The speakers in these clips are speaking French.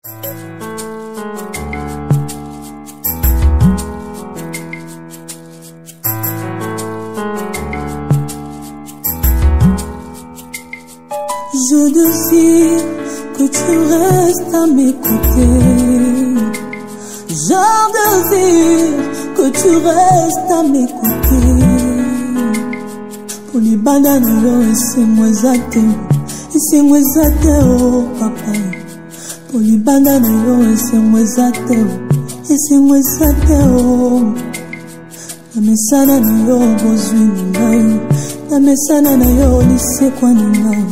Je désire que tu restes à m'écouter. Je désire que tu restes à m'écouter. Pour les bananes, c'est moi zate. Et c'est moi zate, oh papa. Pour les bananes, c'est moi zate. Et c'est moi zate, oh. Na mesana na yo bozwi ngai. Na mesana na yo lise kwa ngai.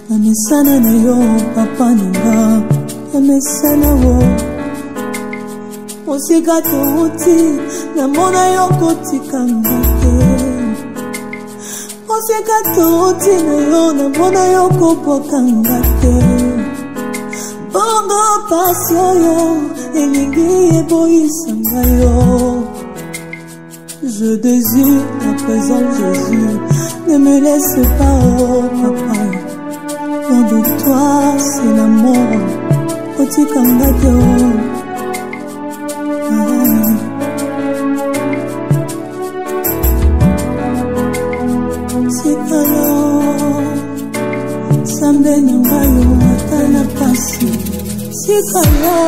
Na mesana na yo papa nanga. Na mesana wo Osika touti na mona yo kotika ngate. Osika touti na yo na mona yo kopoka ngate. Bongo pasio yo elingi eboisa ngayo. Je désire ta présence, Jésus. Ne me laisse pas, oh papa. Loin de toi, c'est l'amour. Otikangate, oh. Sikalo, sambe nangayo atana pasi. Sikalo,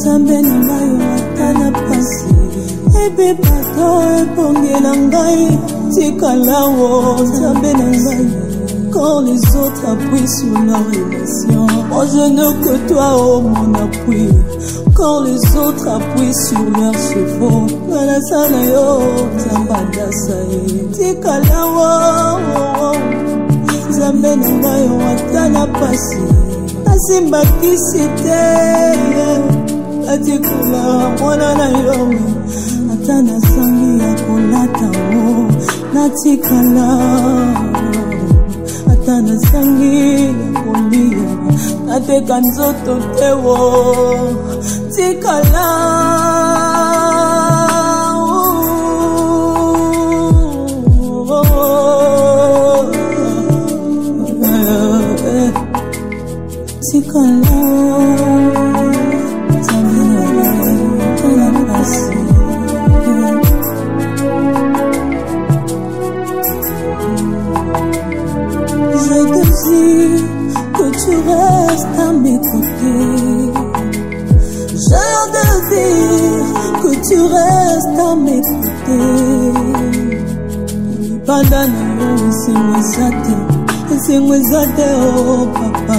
sambe nangayo atana pasi. Ebe bato epongela ngai. Sikala, sambe nangayo. Quand les autres appuient sur la relation, moi je n'ai que toi, oh mon appui. Quand les autres appuient sur leurs chevaux, voilà ça na yo, zambada sae. Tikala wo, zambe na ngai watana pasi. Asimba kisite, atikula mwana na yo. Atana sangi ya kolata wo, natikala. Atana sangi ya kolia, nateka nzoto tewo. Tikala Tikala je désire que tu restes à m'écouter. Je désire que tu restes à m'écouter. Bandana yo, c'est moi zate. C'est moi zate, oh papa.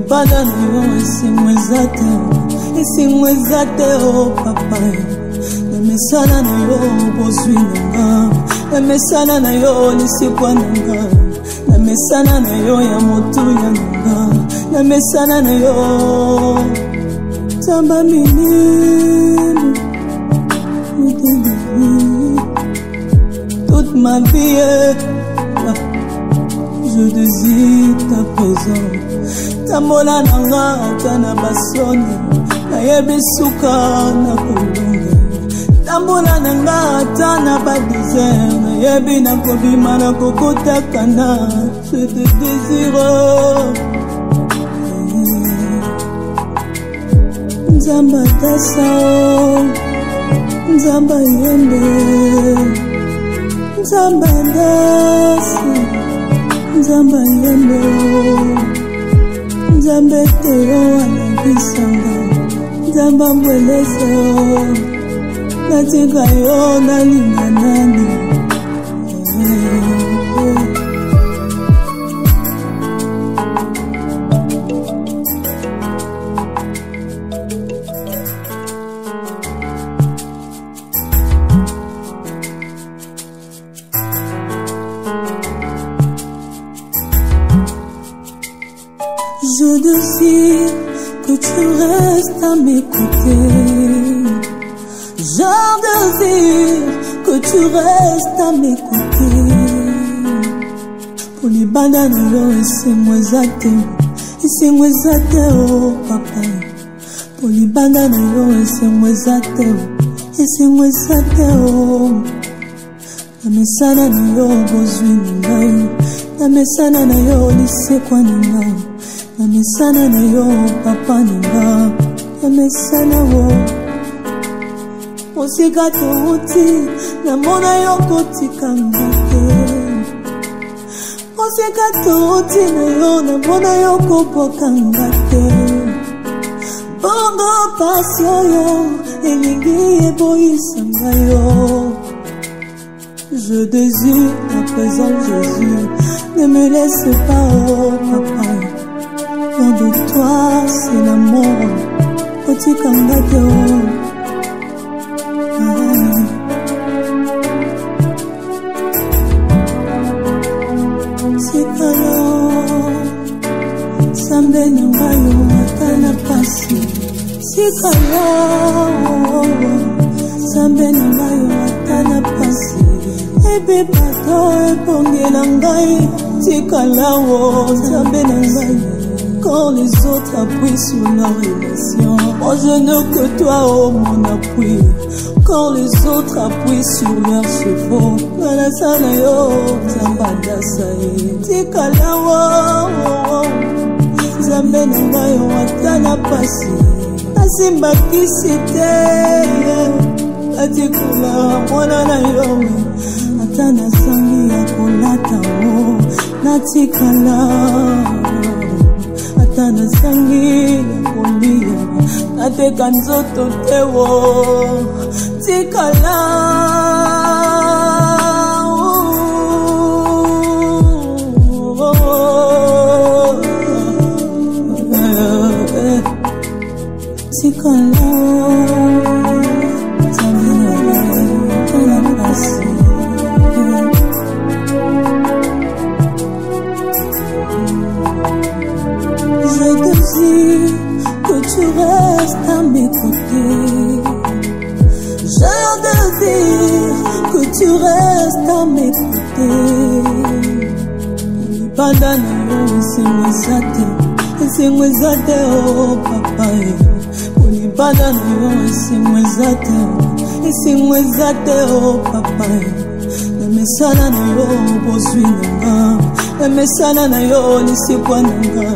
Bandana yo, c'est moi zate. C'est moi zate, oh papa. Na mesana na yo, bozwi nanga. Na mesana na yo, lise kwa nanga. Na mesana na yo, ya motu ya nanga. Na mesana na yo, Samba minime, toute ma vie, je désire ta présence. Tambola nanga tana basoni, na yebesuka na kolonga. Tambola nanga tana ba désert, na yebi na kobima na kokota kana. Je te désire. Nzamba tasa, nzamba yembe, nzamba dasi, nzamba yembe, nzamba teo anabisanga, nzamba mweleze, natika yo nalinga nani. Je désire que tu restes à m'écouter. Je désire que tu restes à m'écouter. Pour les bananes, c'est moi zate. C'est moi zate, oh papa. Pour les bananes, c'est moi zate. C'est moi zate, oh. Na mesana na yo bozwi ngai. Na mesana na yo lise kwa ngai. na mesana na yo papa nanga na mesana wo osika touti na mona yo kotikanga te osika touti na yo na mona yo kobokanga te bongo pasi oyo elingi eboyisanga yo. Je désire à présent Jésus, ne me laisse pas, oh papa. Loin de toi, c'est la mort. Oti kangate oh. Sikalo, sambe nangayo atana pasi. Sikalo, sambe nangayo atana pasi. Ebe bato ebongela ngai tikala wo sambe nangai. Quand les autres appuient sur la relation, moi je n'ai que toi, oh mon appui. Quand les autres appuient sur leurs chevaux, la sana yo, zambada sae. Tikala wo, zambe nanga yo atana pasi. Asimba kisite, atikula mwana na yo. Atana sangi ya kolata wo, natikala. Atana sangi ya kolia, nateka nzoto tewo, tikala. Tikala, que tu restes à mes côtés. J'ai désir que tu restes à mes côtés. Badana yo c'est moi zate oh papa. Badana yo c'est moi zate oh papa. Na mesana na yo bozwi nanga, na mesana na yo lisikwa nanga.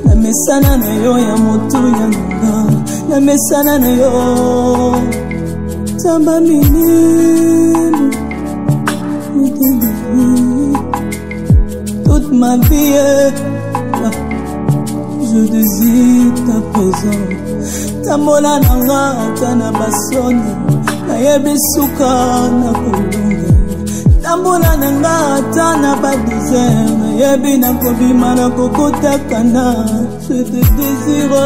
Na mesana na yo ya moto ya nanga, na mesana na yo tamba minime. Toute ma vie je désire ta présence. Tambola nanga tana basoni, na yebisuka na kolunga. Tambola nanga tana ba désert, na yebi na kobima na kokota kana. Je te désire,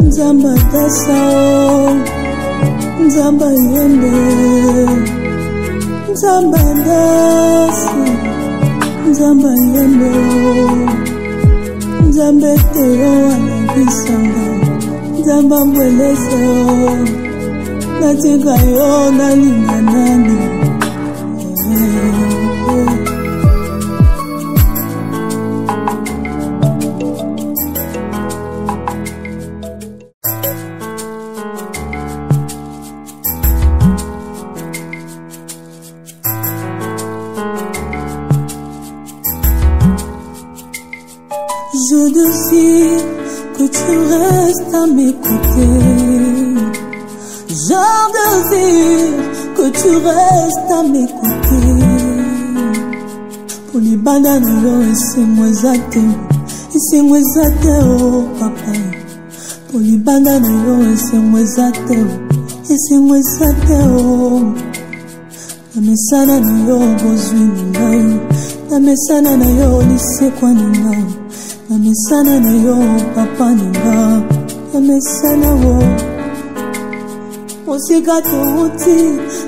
Nzamba tasa, Nzamba yembe, Nzamba dasi, Nzamba yembe, Nzamba teo anabisanga, Nzamba mbweleze natika yo nalinga nani. Je désire que tu restes à mes côtés. Je désire que tu restes à mes côtés. Pour les bananes, c'est moi zate, oh papa. Pour les bananes, c'est moi zate, oh. Na mesana na yo bozwi nanga, na mesana na yo lisekwa nanga. Na mesana na yo papa nanga, na mesana wo osika touti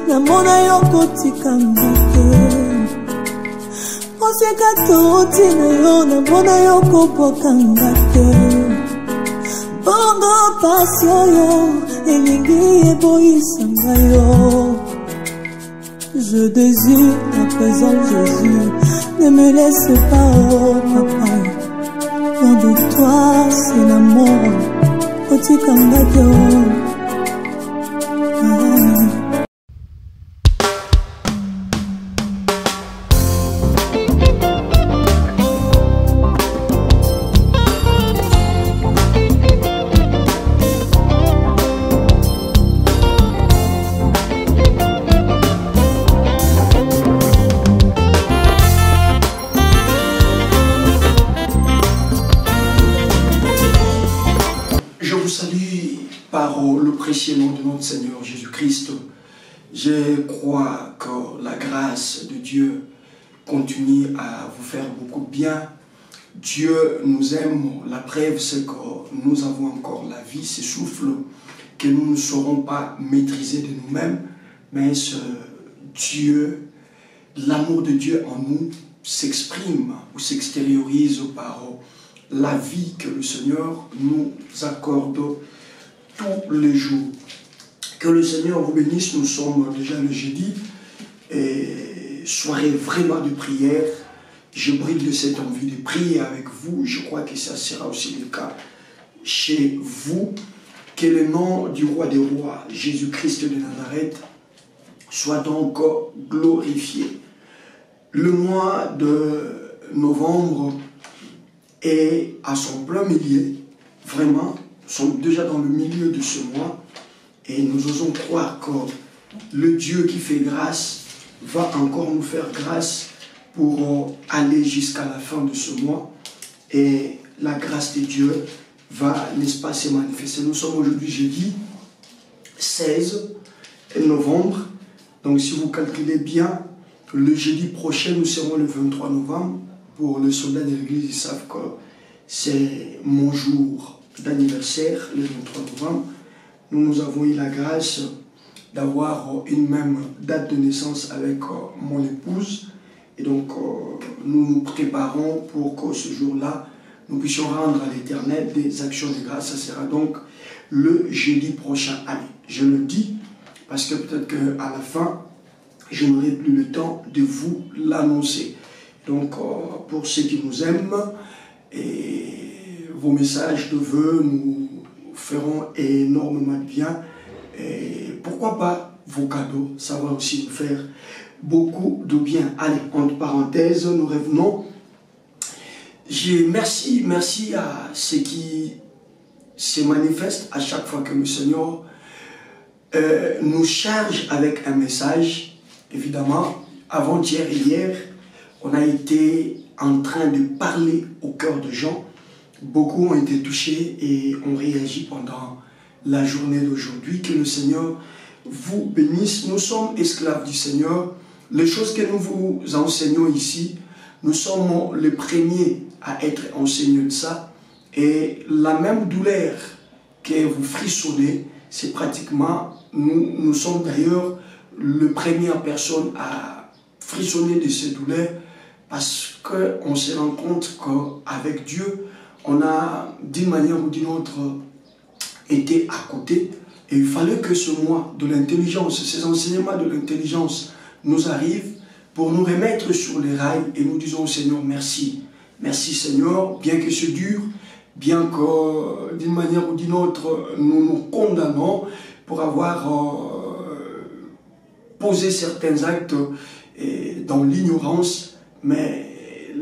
na mona yo kotikanga te. Osika touti na yo na mona yo kobokanga te. Bongo pasi oyo elingi eboyisanga yo. Je désire à présent Jésus, ne me laisse pas, oh papa. Loin de toi, c'est la mort. Oti kangate oh. par le précieux nom de notre Seigneur Jésus-Christ, je crois que la grâce de Dieu continue à vous faire beaucoup de bien. Dieu nous aime. La preuve, c'est que nous avons encore la vie, ce souffle que nous ne saurons pas maîtriser de nous-mêmes, mais ce Dieu, l'amour de Dieu en nous s'exprime ou s'extériorise par la vie que le Seigneur nous accorde tous les jours. Que le Seigneur vous bénisse. Nous sommes déjà le jeudi et soirée vraiment de prière. Je brille de cette envie de prier avec vous. Je crois que ça sera aussi le cas chez vous. Que le nom du roi des rois, Jésus-Christ de Nazareth, soit donc glorifié. Le mois de novembre est à son plein milieu. Vraiment, nous sommes déjà dans le milieu de ce mois. Et nous osons croire que le Dieu qui fait grâce va encore nous faire grâce pour aller jusqu'à la fin de ce mois. Et la grâce de Dieu va, n'est-ce pas, se manifester. Nous sommes aujourd'hui jeudi 16 novembre. Donc si vous calculez bien, le jeudi prochain, nous serons le 23 novembre. Pour les soldats de l'église, ils savent que c'est mon jour d'anniversaire, le 23 novembre. Nous avons eu la grâce d'avoir une même date de naissance avec mon épouse. Et donc, nous nous préparons pour que ce jour-là, nous puissions rendre à l'Éternel des actions de grâce. Ça sera donc le jeudi prochain. Allez, je le dis parce que peut-être qu'à la fin, je n'aurai plus le temps de vous l'annoncer. Donc, pour ceux qui nous aiment, et vos messages de vœux nous feront énormément de bien. Et pourquoi pas vos cadeaux, ça va aussi nous faire beaucoup de bien. Allez, entre parenthèses, nous revenons. Merci à ceux qui se manifestent à chaque fois que le Seigneur nous charge avec un message. Évidemment, avant-hier et hier, on a été en train de parler au cœur de gens. Beaucoup ont été touchés et ont réagi pendant la journée d'aujourd'hui. Que le Seigneur vous bénisse. Nous sommes esclaves du Seigneur. Les choses que nous vous enseignons ici, nous sommes les premiers à être enseignés de ça. Et la même douleur que vous frissonnez, c'est pratiquement, nous sommes d'ailleurs les premières personnes à frissonner de ces douleurs parce qu'on se rend compte qu'avec Dieu, on a d'une manière ou d'une autre été à côté. Et il fallait que ce mois de l'intelligence, ces enseignements de l'intelligence nous arrivent pour nous remettre sur les rails et nous disons au Seigneur merci. Merci Seigneur, bien que c'est dur, bien que d'une manière ou d'une autre nous nous condamnons pour avoir posé certains actes dans l'ignorance, mais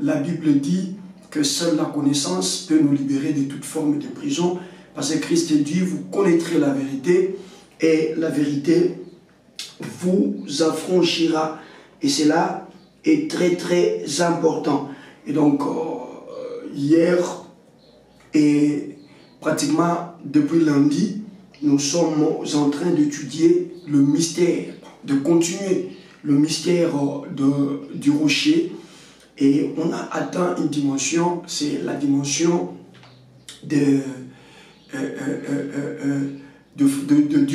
la Bible dit que seule la connaissance peut nous libérer de toute forme de prison, parce que Christ dit, vous connaîtrez la vérité, et la vérité vous affranchira. Et cela est très très important. Et donc, hier, et pratiquement depuis lundi, nous sommes en train d'étudier le mystère, de continuer le mystère du rocher. Et on a atteint une dimension, c'est la dimension du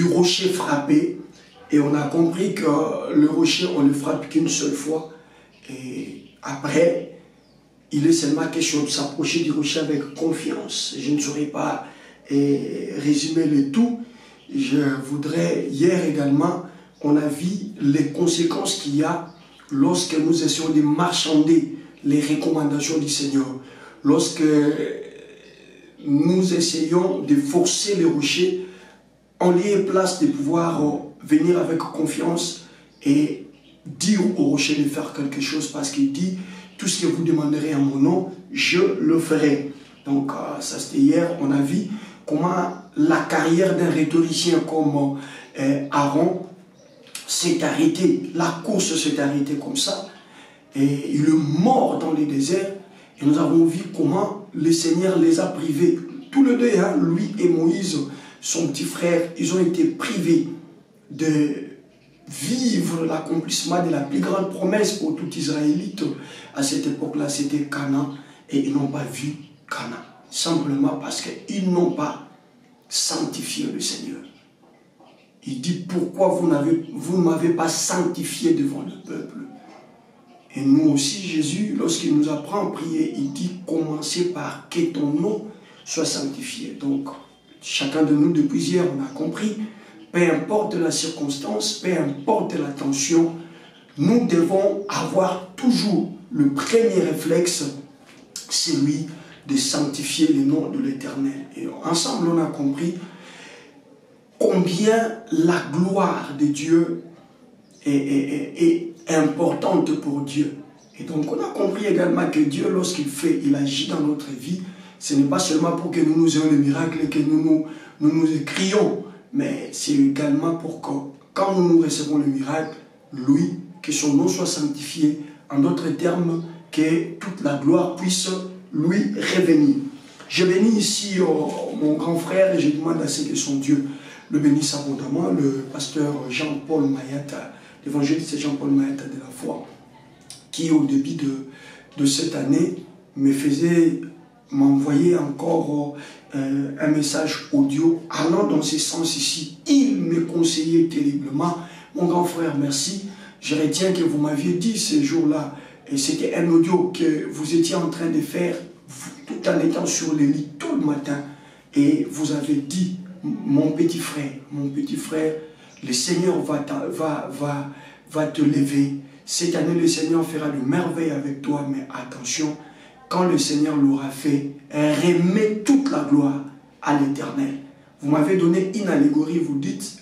rocher frappé. Et on a compris que le rocher, on ne le frappe qu'une seule fois. Et après, il est seulement question de s'approcher du rocher avec confiance. Je ne saurais pas résumer le tout. Je voudrais, hier également, on a vu les conséquences qu'il y a lorsque nous essayons de marchander les recommandations du Seigneur. Lorsque nous essayons de forcer les rochers, en lieu et place de pouvoir venir avec confiance et dire au rocher de faire quelque chose, parce qu'il dit tout ce que vous demanderez en mon nom, je le ferai. Donc ça c'était hier, on a vu comment la carrière d'un rhétoricien comme Aaron s'est arrêtée, la course s'est arrêtée comme ça, et il est mort dans les déserts, et nous avons vu comment le Seigneur les a privés, tous les deux, hein, lui et Moïse, son petit frère, ils ont été privés de vivre l'accomplissement de la plus grande promesse pour tout Israélite à cette époque-là, c'était Canaan, et ils n'ont pas vu Canaan, simplement parce qu'ils n'ont pas sanctifié le Seigneur. Il dit, pourquoi vous ne m'avez pas sanctifié devant le peuple? Et nous aussi, Jésus, lorsqu'il nous apprend à prier, il dit, commencez par que ton nom soit sanctifié. Donc, chacun de nous, depuis hier, on a compris, peu importe la circonstance, peu importe la tension, nous devons avoir toujours le premier réflexe, celui de sanctifier le nom de l'Éternel. Et ensemble, on a compris combien la gloire de Dieu est importante pour Dieu. Et donc, on a compris également que Dieu, lorsqu'il fait, il agit dans notre vie, ce n'est pas seulement pour que nous nous ayons le miracle et que nous nous crions, mais c'est également pour que, quand nous recevons le miracle, lui, que son nom soit sanctifié, en d'autres termes, que toute la gloire puisse lui revenir. Je bénis ici mon grand frère et je demande à ce que son Dieu le bénisse abondamment, le pasteur Jean-Paul Mayata, l'évangéliste Jean-Paul Mayata de la foi, qui au début de cette année m'envoyait encore un message audio allant dans ce sens ici. Il me conseillait terriblement. Mon grand frère, merci. Je retiens que vous m'aviez dit ce jour-là, et c'était un audio que vous étiez en train de faire tout en étant sur le lit tout le matin. Et vous avez dit, mon petit frère, le Seigneur va te lever. Cette année, le Seigneur fera de merveilles avec toi, mais attention, quand le Seigneur l'aura fait, remet toute la gloire à l'Éternel. Vous m'avez donné une allégorie, vous dites,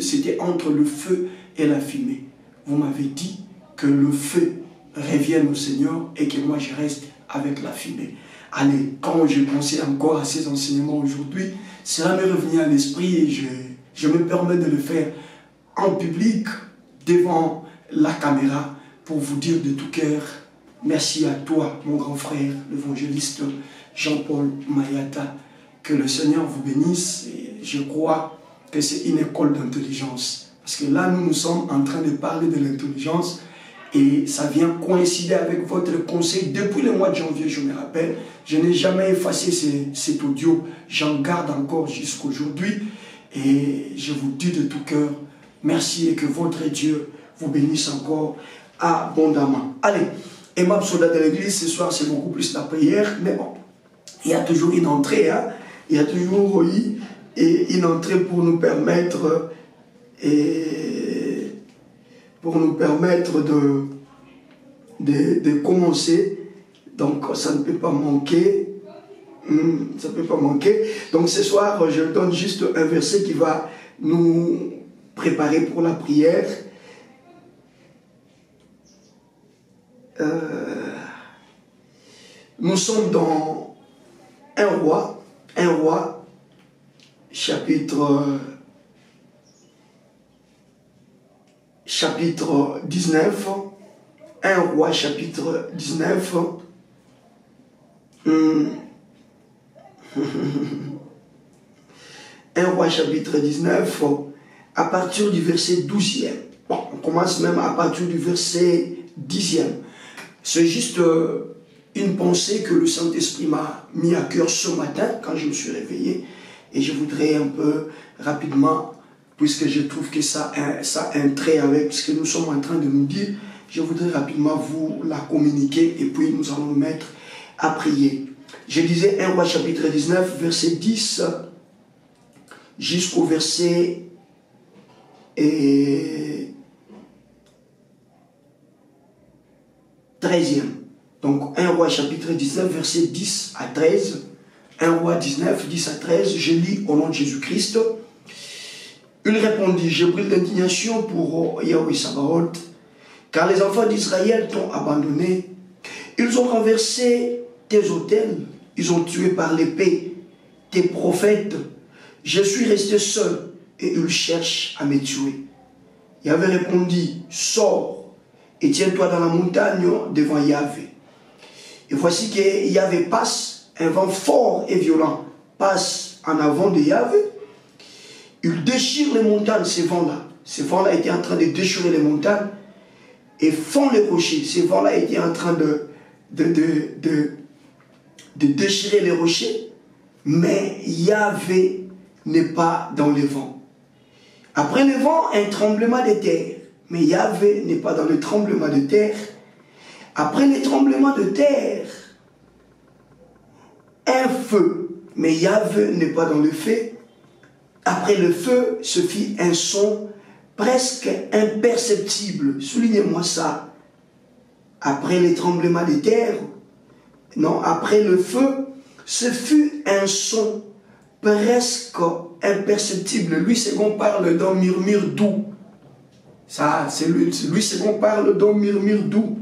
c'était entre le feu et la fumée. Vous m'avez dit que le feu revienne au Seigneur et que moi je reste avec la fumée. Allez, quand je pensais encore à ces enseignements aujourd'hui, cela m'est revenu à l'esprit et je me permets de le faire en public, devant la caméra, pour vous dire de tout cœur, merci à toi, mon grand frère, l'évangéliste Jean-Paul Mayata, que le Seigneur vous bénisse. Et je crois que c'est une école d'intelligence. Parce que là, nous sommes en train de parler de l'intelligence et ça vient coïncider avec votre conseil. Depuis le mois de janvier, je me rappelle, je n'ai jamais effacé cet audio. J'en garde encore jusqu'aujourd'hui. Et je vous dis de tout cœur, merci et que votre Dieu vous bénisse encore abondamment. Allez, aimable soldat de l'église, ce soir c'est beaucoup plus la prière, mais bon, il y a toujours une entrée, hein? Il y a toujours une entrée pour nous permettre de commencer. Donc ça ne peut pas manquer. Ça ne peut pas manquer. Donc ce soir, je donne juste un verset qui va nous préparer pour la prière. Nous sommes dans 1 roi, chapitre 19, 1 roi chapitre 19, 1 roi chapitre 19, à partir du verset 12e. Bon, on commence même à partir du verset 10e. C'est juste une pensée que le Saint-Esprit m'a mis à cœur ce matin quand je me suis réveillé. Et je voudrais un peu rapidement, puisque je trouve que ça a un trait avec ce que nous sommes en train de nous dire, je voudrais rapidement vous la communiquer et puis nous allons nous mettre à prier. Je disais 1 roi chapitre 19, verset 10 jusqu'au verset 13e. Donc 1 roi chapitre 19, verset 10 à 13. 1 roi 19, 10 à 13. Je lis au nom de Jésus-Christ. Il répondit, je brûle d'indignation pour Yahweh Sabaoth, car les enfants d'Israël t'ont abandonné. Ils ont renversé tes autels, ils ont tué par l'épée tes prophètes. Je suis resté seul et ils cherchent à me tuer. Yahweh répondit, sors et tiens-toi dans la montagne devant Yahweh. Et voici que Yahweh passe, un vent fort et violent passe en avant de Yahweh. il déchire les montagnes, ces vents-là. Ces vents-là étaient en train de déchirer les montagnes et font les rochers. Ces vents-là étaient en train de déchirer les rochers, mais Yahvé n'est pas dans les vents. Après le vent, un tremblement de terre, mais Yahvé n'est pas dans le tremblement de terre. Après le tremblement de terre, un feu, mais Yahvé n'est pas dans le feu. Après le feu, se fit un son presque imperceptible. Soulignez-moi ça. Après les tremblements de terre, non, après le feu, ce fut un son presque imperceptible. Louis II parle d'un murmure doux. Ça, c'est Louis II parle d'un murmure doux.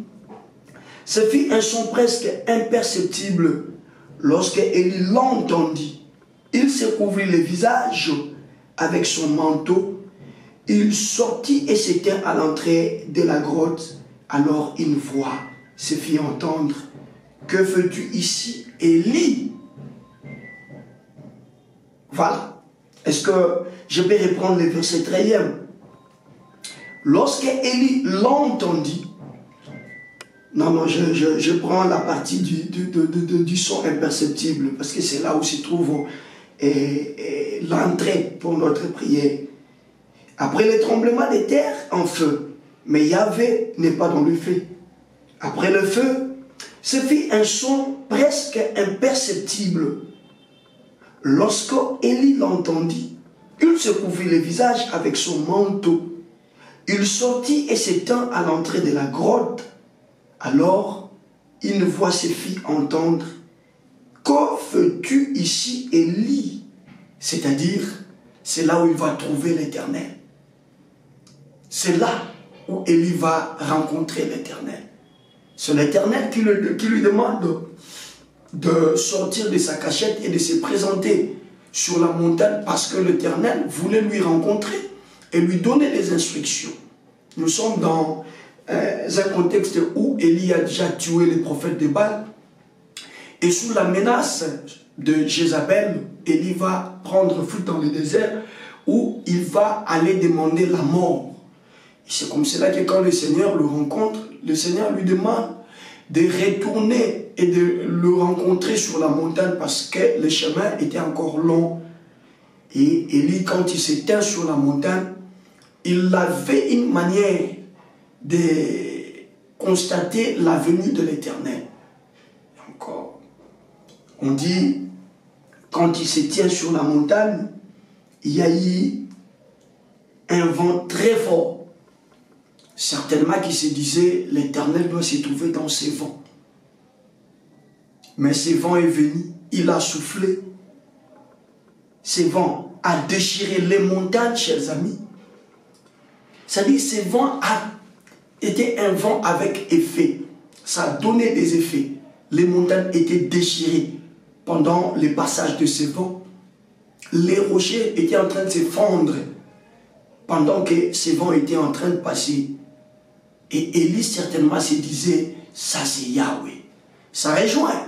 Ce fut un son presque imperceptible. Lorsque Élie l'entendit, il se couvrit le visage avec son manteau. Il sortit et s'étint à l'entrée de la grotte. Alors une voix se fit entendre. Que fais-tu ici, Élie? Voilà. Est-ce que je vais reprendre le verset 13e? Lorsque Élie l'entendit, non, je prends la partie du son imperceptible, parce que c'est là où se trouve l'entrée pour notre prière. Après le tremblement de terre, en feu, mais Yahvé n'est pas dans le feu. Après le feu, ce fit un son presque imperceptible. Lorsque Élie l'entendit, il se couvrit le visage avec son manteau. Il sortit et s'étint à l'entrée de la grotte. Alors, une voix se fit entendre. Que fais-tu ici, Élie? C'est-à-dire, c'est là où il va trouver l'Éternel. C'est là où Élie va rencontrer l'Éternel. C'est l'Éternel qui lui demande de sortir de sa cachette et de se présenter sur la montagne parce que l'Éternel voulait lui rencontrer et lui donner des instructions. Nous sommes dans un contexte où Élie a déjà tué les prophètes de Baal et sous la menace de Jézabel, Élie va prendre fuite dans le désert où il va aller demander la mort. C'est comme cela que quand le Seigneur le rencontre, le Seigneur lui demande de retourner et de le rencontrer sur la montagne parce que le chemin était encore long. Et Élie, quand il s'éteint sur la montagne, il avait une manière de constater la venue de l'Éternel. Encore, on dit, quand il se tient sur la montagne, il y a eu un vent très fort. Certainement qui se disait, l'Éternel doit se trouver dans ces vents. Mais ce vent est venu, il a soufflé. Ce vent a déchiré les montagnes, chers amis. C'est-à-dire, ce vent a été un vent avec effet. Ça a donné des effets. Les montagnes étaient déchirées pendant le passage de ce vent. Les rochers étaient en train de se fondre pendant que ce vent était en train de passer. Et Élie certainement se disait, ça c'est Yahweh. Ça rejoint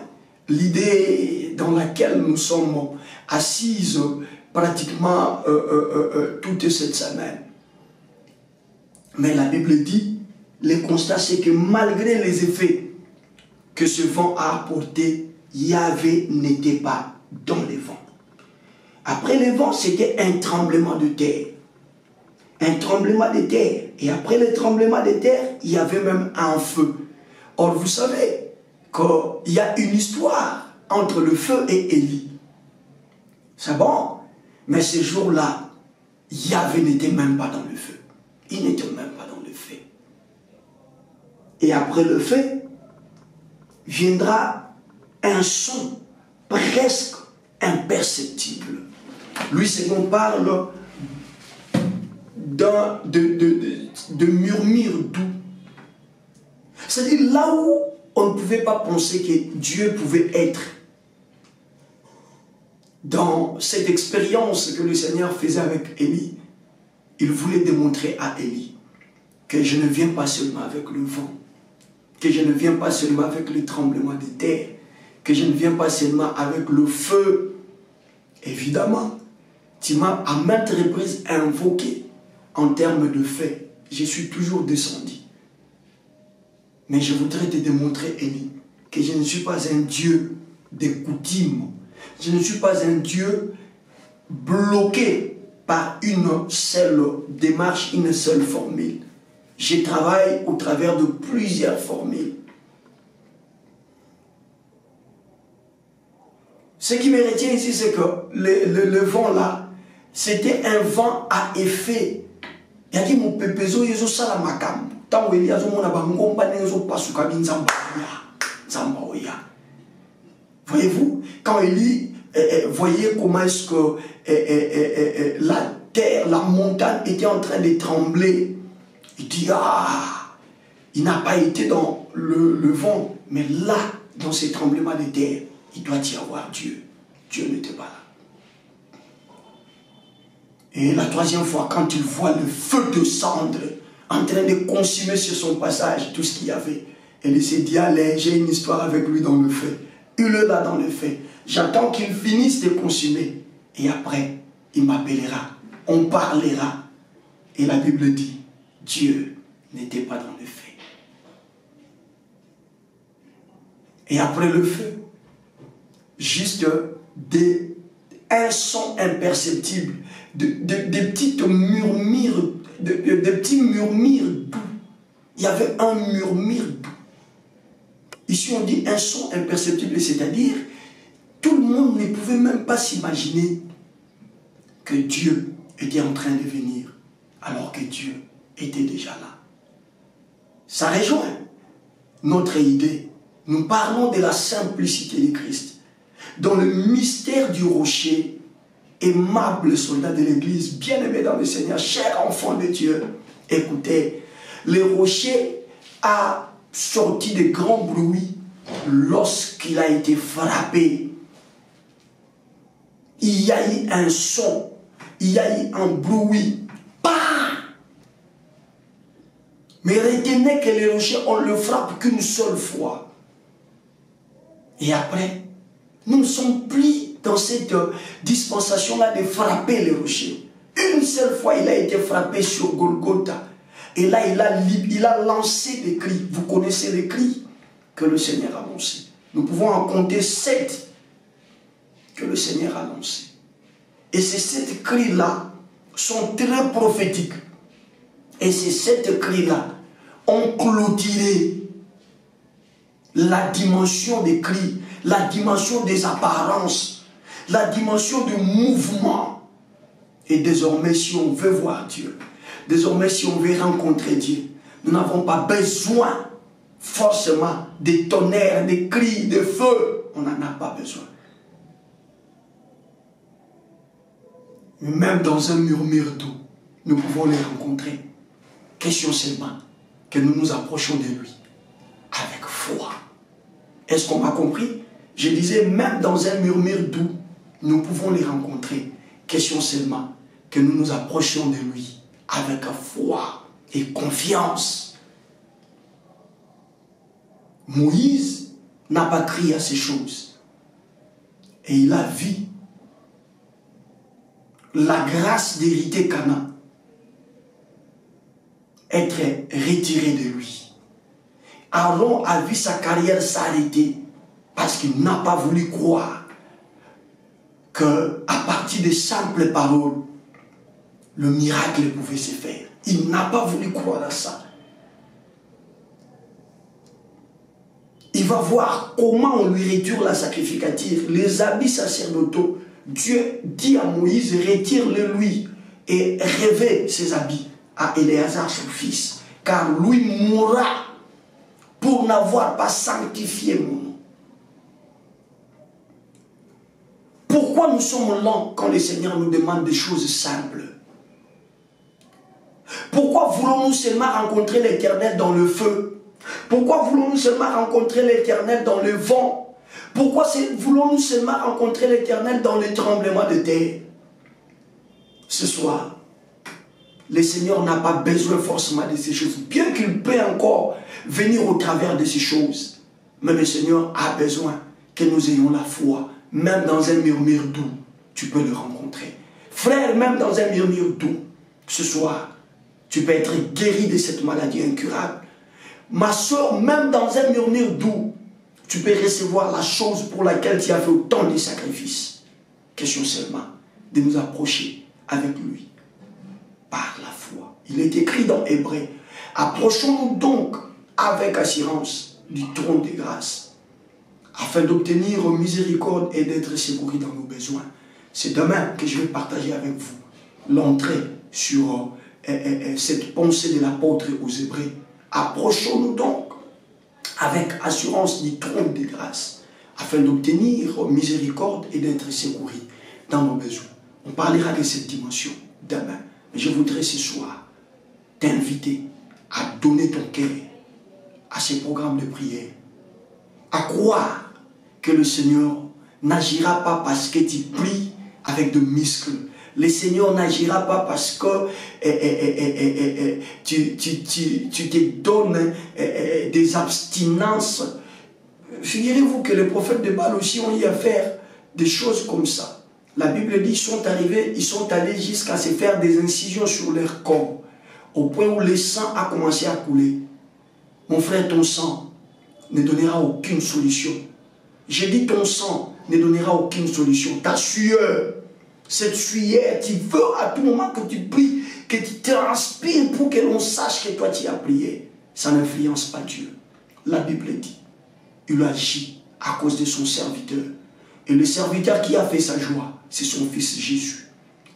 l'idée dans laquelle nous sommes assises pratiquement toute cette semaine. Mais la Bible dit, le constat c'est que malgré les effets que ce vent a apportés, Yahvé n'était pas dans les vents. Après le vent, c'était un tremblement de terre. Un tremblement de terre. Et après le tremblement de terre, il y avait même un feu. Or, vous savez qu'il y a une histoire entre le feu et Élie. C'est bon. Mais ce jour-là, Yahvé n'était même pas dans le feu. Il n'était même pas dans le feu. Et après le feu, viendra un son presque imperceptible. Louis II parle de murmure doux. C'est-à-dire là où on ne pouvait pas penser que Dieu pouvait être. Dans cette expérience que le Seigneur faisait avec Élie, il voulait démontrer à Élie que je ne viens pas seulement avec le vent, que je ne viens pas seulement avec le tremblement de terre, que je ne viens pas seulement avec le feu. Évidemment, tu m'as à maintes reprises invoqué en termes de faits. Je suis toujours descendu. Mais je voudrais te démontrer, Élie, que je ne suis pas un Dieu des coutumes. Je ne suis pas un Dieu bloqué par une seule démarche, une seule formule. Je travaille au travers de plusieurs formules. Ce qui me retient ici, c'est que le vent là, c'était un vent à effet. Il y a dit mon pépezo, il y a ça la macam. Tant qu'il y a mon abangomba, il y a pas sous cabine Zambaoya. Voyez-vous, quand il dit, voyez comment est-ce que la terre, la montagne était en train de trembler. Il dit, ah, il n'a pas été dans le vent, mais là, dans ces tremblements de terre, il doit y avoir Dieu. Dieu n'était pas là. Et la troisième fois, quand il voit le feu de cendre en train de consumer sur son passage tout ce qu'il y avait, il s'est dit, allez, j'ai une histoire avec lui dans le feu. Hule là dans le feu. J'attends qu'il finisse de consumer. Et après, il m'appellera. On parlera. Et la Bible dit, Dieu n'était pas dans le feu. Et après le feu, juste un son imperceptible, des petites murmures, des petits murmures doux. Il y avait un murmure doux. Ici on dit un son imperceptible, c'est-à-dire tout le monde ne pouvait même pas s'imaginer que Dieu était en train de venir, alors que Dieu était déjà là. Ça rejoint notre idée. Nous parlons de la simplicité de Christ. Dans le mystère du rocher, aimable soldat de l'Église, bien-aimé dans le Seigneur, cher enfant de Dieu, écoutez, le rocher a sorti de grands bruits lorsqu'il a été frappé. Il y a eu un son, il y a eu un bruit. Bah! Mais retenez que le rocher, on ne le frappe qu'une seule fois. Et après, nous ne sommes plus dans cette dispensation-là de frapper les rochers. Une seule fois, il a été frappé sur Golgotha. Et là, il a lancé des cris. Vous connaissez les cris que le Seigneur a lancés. Nous pouvons en compter 7 que le Seigneur a lancés. Et ces 7 cris-là sont très prophétiques. Et ces 7 cris-là ont clôturé la dimension des cris, la dimension des apparences, la dimension du mouvement. Et désormais, si on veut voir Dieu, désormais, si on veut rencontrer Dieu, nous n'avons pas besoin forcément des tonnerres, des cris, des feux. On n'en a pas besoin. Même dans un murmure doux, nous pouvons les rencontrer. Question seulement que nous nous approchons de lui avec foi. Est-ce qu'on m'a compris? Je disais, même dans un murmure doux, nous pouvons les rencontrer. Question seulement que nous nous approchions de lui avec foi et confiance. Moïse n'a pas crié à ces choses. Et il a vu la grâce d'hériter Canaan être retirée de lui. Aaron a vu sa carrière s'arrêter parce qu'il n'a pas voulu croire qu'à partir de simples paroles, le miracle pouvait se faire. Il n'a pas voulu croire à ça. Il va voir comment on lui retire la sacrificature, les habits sacerdotaux. Dieu dit à Moïse, retire-le lui et revêt ses habits à Éléazar son fils, car lui mourra pour n'avoir pas sanctifié mon nom. Pourquoi nous sommes lents quand le Seigneur nous demande des choses simples? Pourquoi voulons-nous seulement rencontrer l'Éternel dans le feu? Pourquoi voulons-nous seulement rencontrer l'Éternel dans le vent? Pourquoi voulons-nous seulement rencontrer l'Éternel dans les tremblements de terre? Ce soir, le Seigneur n'a pas besoin forcément de ces choses, bien qu'il peut encore venir au travers de ces choses. Mais le Seigneur a besoin que nous ayons la foi. Même dans un murmure doux, tu peux le rencontrer. Frère, même dans un murmure doux, ce soir, tu peux être guéri de cette maladie incurable. Ma soeur, même dans un murmure doux, tu peux recevoir la chose pour laquelle tu as fait autant de sacrifices. Question seulement de nous approcher avec lui par la foi. Il est écrit dans Hébreux, approchons-nous donc avec assurance du trône de grâce afin d'obtenir miséricorde et d'être secourus dans nos besoins. C'est demain que je vais partager avec vous l'entrée sur cette pensée de l'apôtre aux Hébreux. Approchons-nous donc avec assurance du trône de grâce afin d'obtenir miséricorde et d'être secourus dans nos besoins. On parlera de cette dimension demain. Mais je voudrais ce soir t'inviter à donner ton cœur à ces programmes de prière, à croire que le Seigneur n'agira pas parce que tu pries avec de muscles. Le Seigneur n'agira pas parce que tu te donnes des abstinences. Figurez-vous que les prophètes de Baal aussi ont eu à faire des choses comme ça. La Bible dit ils sont allés jusqu'à se faire des incisions sur leur corps, au point où le sang a commencé à couler. Mon frère, ton sang ne donnera aucune solution. J'ai dit ton sang ne donnera aucune solution. Ta sueur, cette sueur, tu veux à tout moment que tu pries, que tu transpires pour que l'on sache que toi tu as prié. Ça n'influence pas Dieu. La Bible dit, il agit à cause de son serviteur. Et le serviteur qui a fait sa joie, c'est son fils Jésus.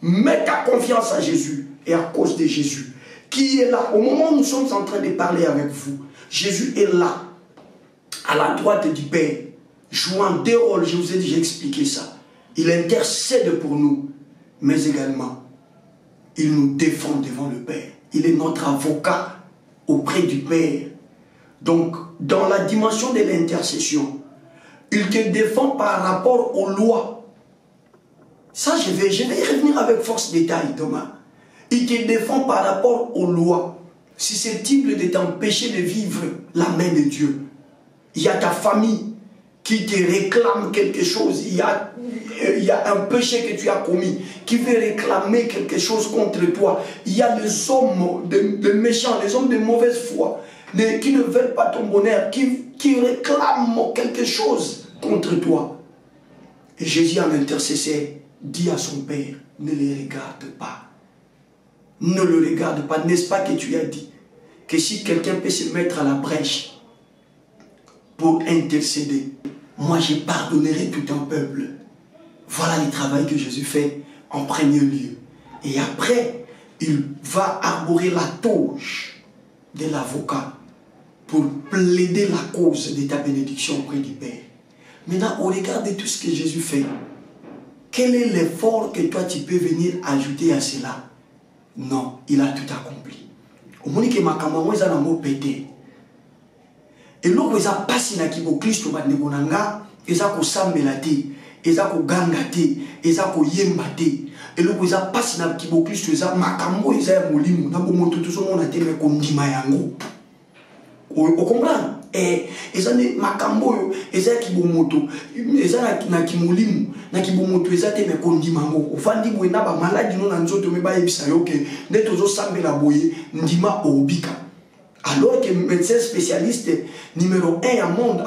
Mets ta confiance à Jésus et à cause de Jésus, qui est là. Au moment où nous sommes en train de parler avec vous, Jésus est là, à la droite du Père, jouant deux rôles. Je vous ai déjà expliqué ça. Il intercède pour nous, mais également, il nous défend devant le Père. Il est notre avocat auprès du Père. Donc, dans la dimension de l'intercession, il te défend par rapport aux lois. Ça, je vais y revenir avec force détail demain. Il te défend par rapport aux lois, susceptibles de t'empêcher de vivre la main de Dieu. Il y a ta famille qui te réclame quelque chose. Il y a un péché que tu as commis qui veut réclamer quelque chose contre toi. Il y a les hommes de méchants, les hommes de mauvaise foi, qui ne veulent pas ton bonheur, qui réclament quelque chose contre toi. Et Jésus, en intercesseur, dit à son Père, ne les regarde pas. Ne le regarde pas. N'est-ce pas que tu as dit que si quelqu'un peut se mettre à la brèche pour intercéder, moi je pardonnerai tout un peuple. Voilà le travail que Jésus fait en premier lieu. Et après, il va arborer la toge de l'avocat pour plaider la cause de ta bénédiction auprès du Père. Maintenant, au regard de tout ce que Jésus fait, quel est l'effort que toi tu peux venir ajouter à cela? Non, il a tout accompli. Au moment que ma camarade est dans mon pété, et l'autre est passé na kibo Christo ba nebonanga, eza ko sambela te, eza ko ganga te, eza ko yemba te. Et l'autre est passé na kibo Christo eza makambo eza ya molimo na bomoto tout son na te me ko ndima yango. O comprendre? Eza ne makambo yo eza kibo moto, eza na kimolimu, na kibo moto eza te me ko ndima yango. Ofandi bo na ba maladi no na nzoto me ba yebisa yo ke nde tozo sambela boye ndima obika. Alors que le médecin spécialiste numéro 1 au monde,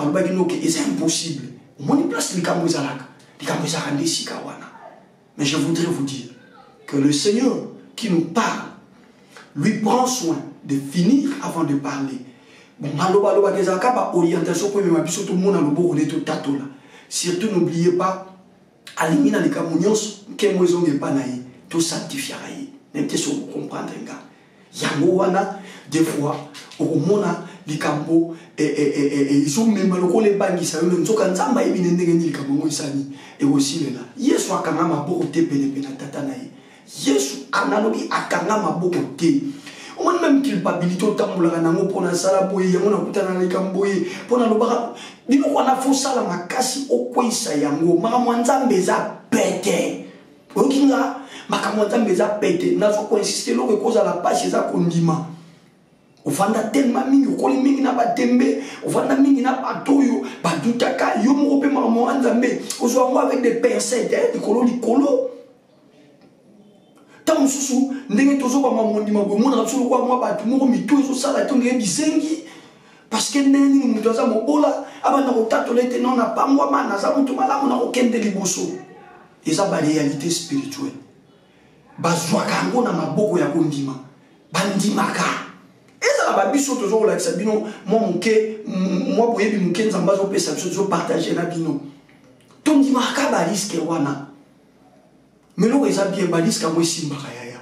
c'est impossible. Mais je voudrais vous dire que le Seigneur qui nous parle, lui prend soin de finir avant de parler. Surtout n'oubliez pas, alimina les camounions, que moi ils pas naï, tout sanctifiera. N'êtes pas comprendre un gars. Yangowana, des fois, au mona, les cambo, et ils sont même les banques, ça veut dire que ça m'a évidemment les cambo, et aussi là. Yesu akangama boko te pene tatanaï. Yesu analogi akangama boko te. On même culpabilité au tambola nango pour na sala boye, on a kutana les camboye, pour na lobara. Dis-nous qu'on a fait ça la makasi au quoi ça yango, maramwanza mbeza pete. Okinga, makamwanza mbeza pete. Nazo ko insister lo ko za la page za kondima. Ofanda tellement mingi okoli mingi na batembe, ofanda mingi na batoyo, badutaka yo moko pe makamwanza mbe. Ozwa avec des pincettes, likolo likolo. mususu ndenge tozo ba mamondi mabo mona absolu kwa mwa ba tumuro mitu zo sala tonge bisengi parce que neni mutu za mobola abana ko tatola ete non na pangwa mana za mutu malamu na okende liboso eza ba réalité spirituelle bazwa kango na maboko ya kondima bandimaka eza ba biso tozo la sabino mo muke mo boyebi muke nzamba zo pesa biso zo partager na bino tondimaka ba risque wana melo eza bien ba risque mo simba kaya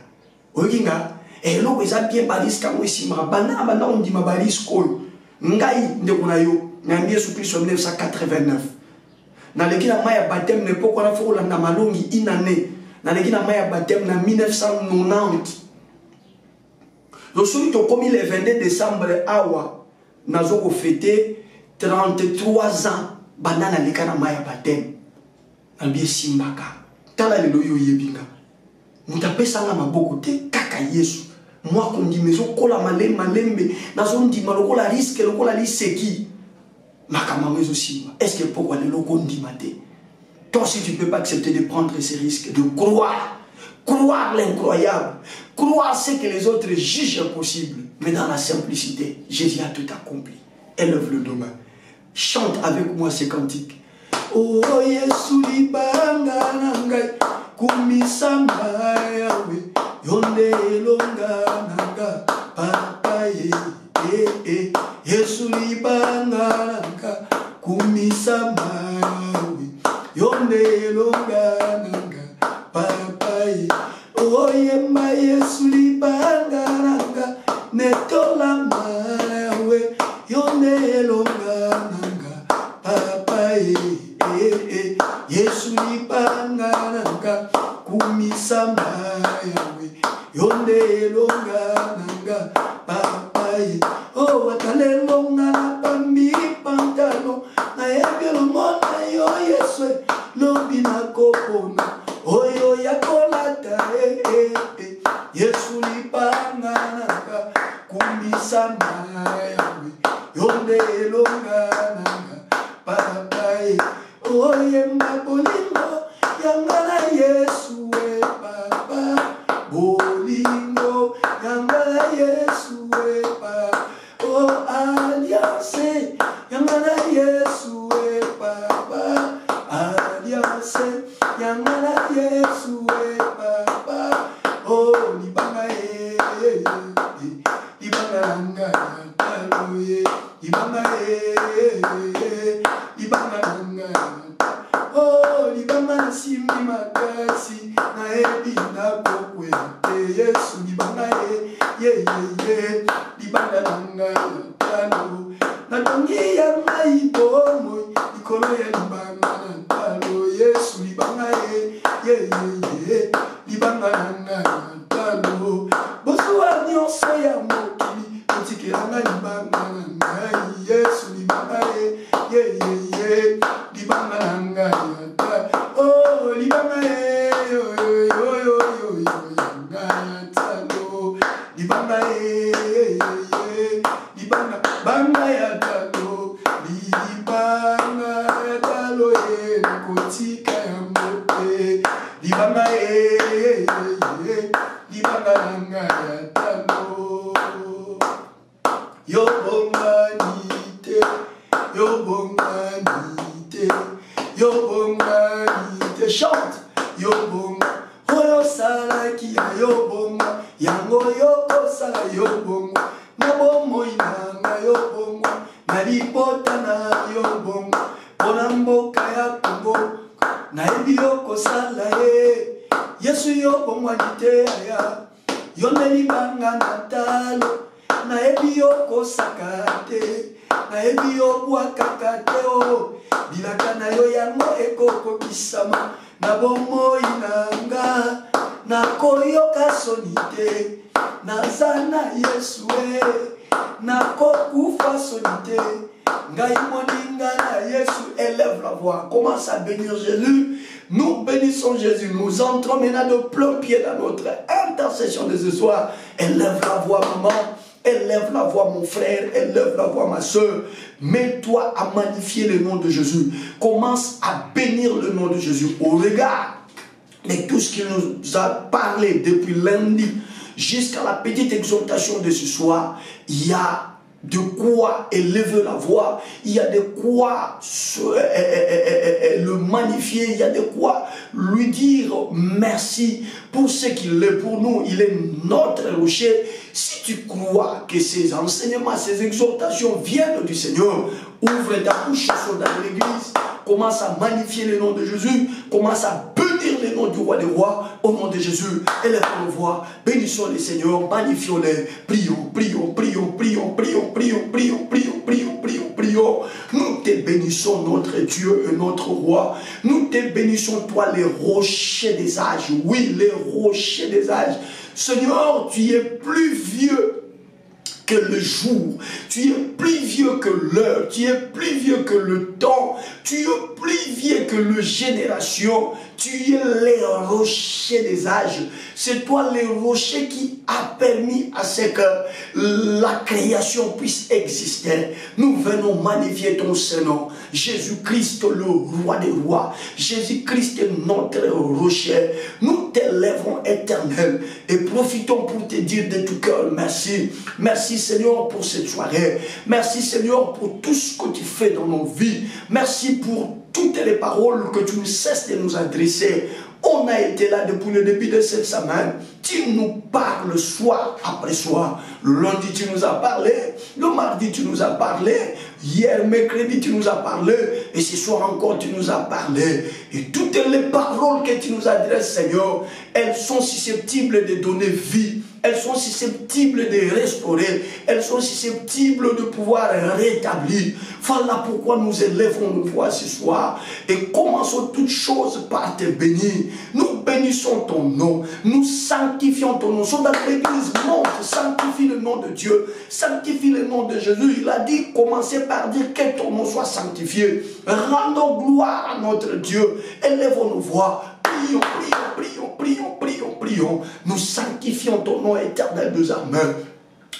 okinga eloko eza bien ba risque mo simba bana bana ondima ba risque oyo ngai ndeko na yo na Yesu Kristo 1989 na lekina maya baptême ne poko na fokola na malongi inane na lekina maya baptême na 1990 lorsque to komi le 22 décembre awa nazoko fêter 33 ans banana lekana maya baptême albie simbaka tala lelo yo yebinga mutapesa nga maboko te kaka Yesu moi kondime zo kola malembe nazo ndima lokola risque lokola liseki makamamo zo simba est-ce que pourquoi le loko ndima te toi si tu peux pas accepter de prendre ces risques de croire l'incroyable croire ce que les autres jugent impossible mais dans la simplicité Jésus a tout accompli élève le demain chante avec moi ces cantiques. Oh Yesu libanga nangai kumisamba yawe yonde longa nanga papa Yesu libanga nanga kumisamba yawe yonde longa nanga papa oh yemba Yesu libanga nanga netola yawe yonde longa nanga papa Yesu libanga nanga kumisamba yawe yonde longa nanga papa oh watale longa na pambi pantalo na ebelo mona yo Yesu lobi na kopona oyo yakolata Yesu libanga nanga kumisamba yawe yonde longa nanga papa oye mabolingo yangala Yesu we papa bolingo yangala Yesu we papa oh alliance yangala Yesu we papa alliance yangala Yesu we papa oh libanga libanga nanga taloye libanga libanga nanga oh libanga simbi makasi na ebi na kokwe Yesu libanga libanga nanga talo na tongi ya maibomo ikolo ya libanga talo Yesu libanga libanga nanga talo boswa nyonso ya mokili otikela libanga nanga Yesu libanga libanga nanga oh libanga libanga libanga banga ya talo libanga ya talo kotika ya mote libanga libanga nanga ya talo yo bonganite yo bonganite yo bonganite chante yo bonga oyo salaki yo bonga yango yo kosala yo bonga na bomoi nanga yo bonga na lipota na yo bonga pona mboka ya Kongo na ebi yo kosala Yesu yo bonga nite aya yo nelibanga na talo na ebi yo kosaka te na ebi yo bwakaka te o bilaka na yo yango ekoko bisama na bomoi nanga na koyoka soni te nazana Yesu na kokufa soni te ngai moninga na Yesu élève la voix commence à bénir Jésus. Nous bénissons Jésus, nous entrons maintenant de plein pied dans notre intercession de ce soir. Élève la voix maman, élève la voix mon frère, élève la voix ma soeur. Mets-toi à magnifier le nom de Jésus. Commence à bénir le nom de Jésus au regard Mais tout ce qu'il nous a parlé depuis lundi jusqu'à la petite exhortation de ce soir, il y a de quoi élever la voix, il y a de quoi le magnifier, il y a de quoi lui dire merci pour ce qu'il est pour nous. Il est notre rocher. Si tu crois que ces enseignements, ces exhortations viennent du Seigneur, ouvre ta bouche, soldat de l'église, commence à magnifier le nom de Jésus, commence à bénir le nom du roi des rois, au nom de Jésus. Élève nos voix, bénissons les Seigneurs, magnifions-les, prions, prions, prions, prions, prions, prions, prions, prions, prions, prions, prions. Nous te bénissons, notre Dieu et notre roi. Nous te bénissons, toi, les rochers des âges. Oui, les rochers des âges. Seigneur, tu es plus vieux que le jour, tu es plus vieux que l'heure, tu es plus vieux que le temps, tu es plus vieux que la génération, tu es les rochers des âges. C'est toi les rochers qui a permis à ce que la création puisse exister. Nous venons magnifier ton Saint-Nom. Jésus-Christ, le roi des rois. Jésus-Christ est notre rocher. Nous t'élèvons éternel et profitons pour te dire de tout cœur merci. Merci Seigneur pour cette soirée. Merci Seigneur pour tout ce que tu fais dans nos vies. Merci pour toutes les paroles que tu ne cesses de nous adresser. On a été là depuis le début de cette semaine. Tu nous parles soir après soir. Le lundi, tu nous as parlé. Le mardi, tu nous as parlé. Hier, mercredi, tu nous as parlé. Et ce soir encore, tu nous as parlé. Et toutes les paroles que tu nous adresses, Seigneur, elles sont susceptibles de donner vie. Elles sont susceptibles de restaurer. Elles sont susceptibles de pouvoir rétablir. Voilà pourquoi nous élevons nos voix ce soir. Et commençons toutes choses par te bénir. Nous bénissons ton nom. Nous sanctifions ton nom. Dans l'église, monte, sanctifie le nom de Dieu. Sanctifie le nom de Jésus. Il a dit, commencez par dire que ton nom soit sanctifié. Rendons gloire à notre Dieu. Élevons nos voix. Prions, prions, prions, prions, prions, prions. Nous sanctifions ton nom éternel des armées.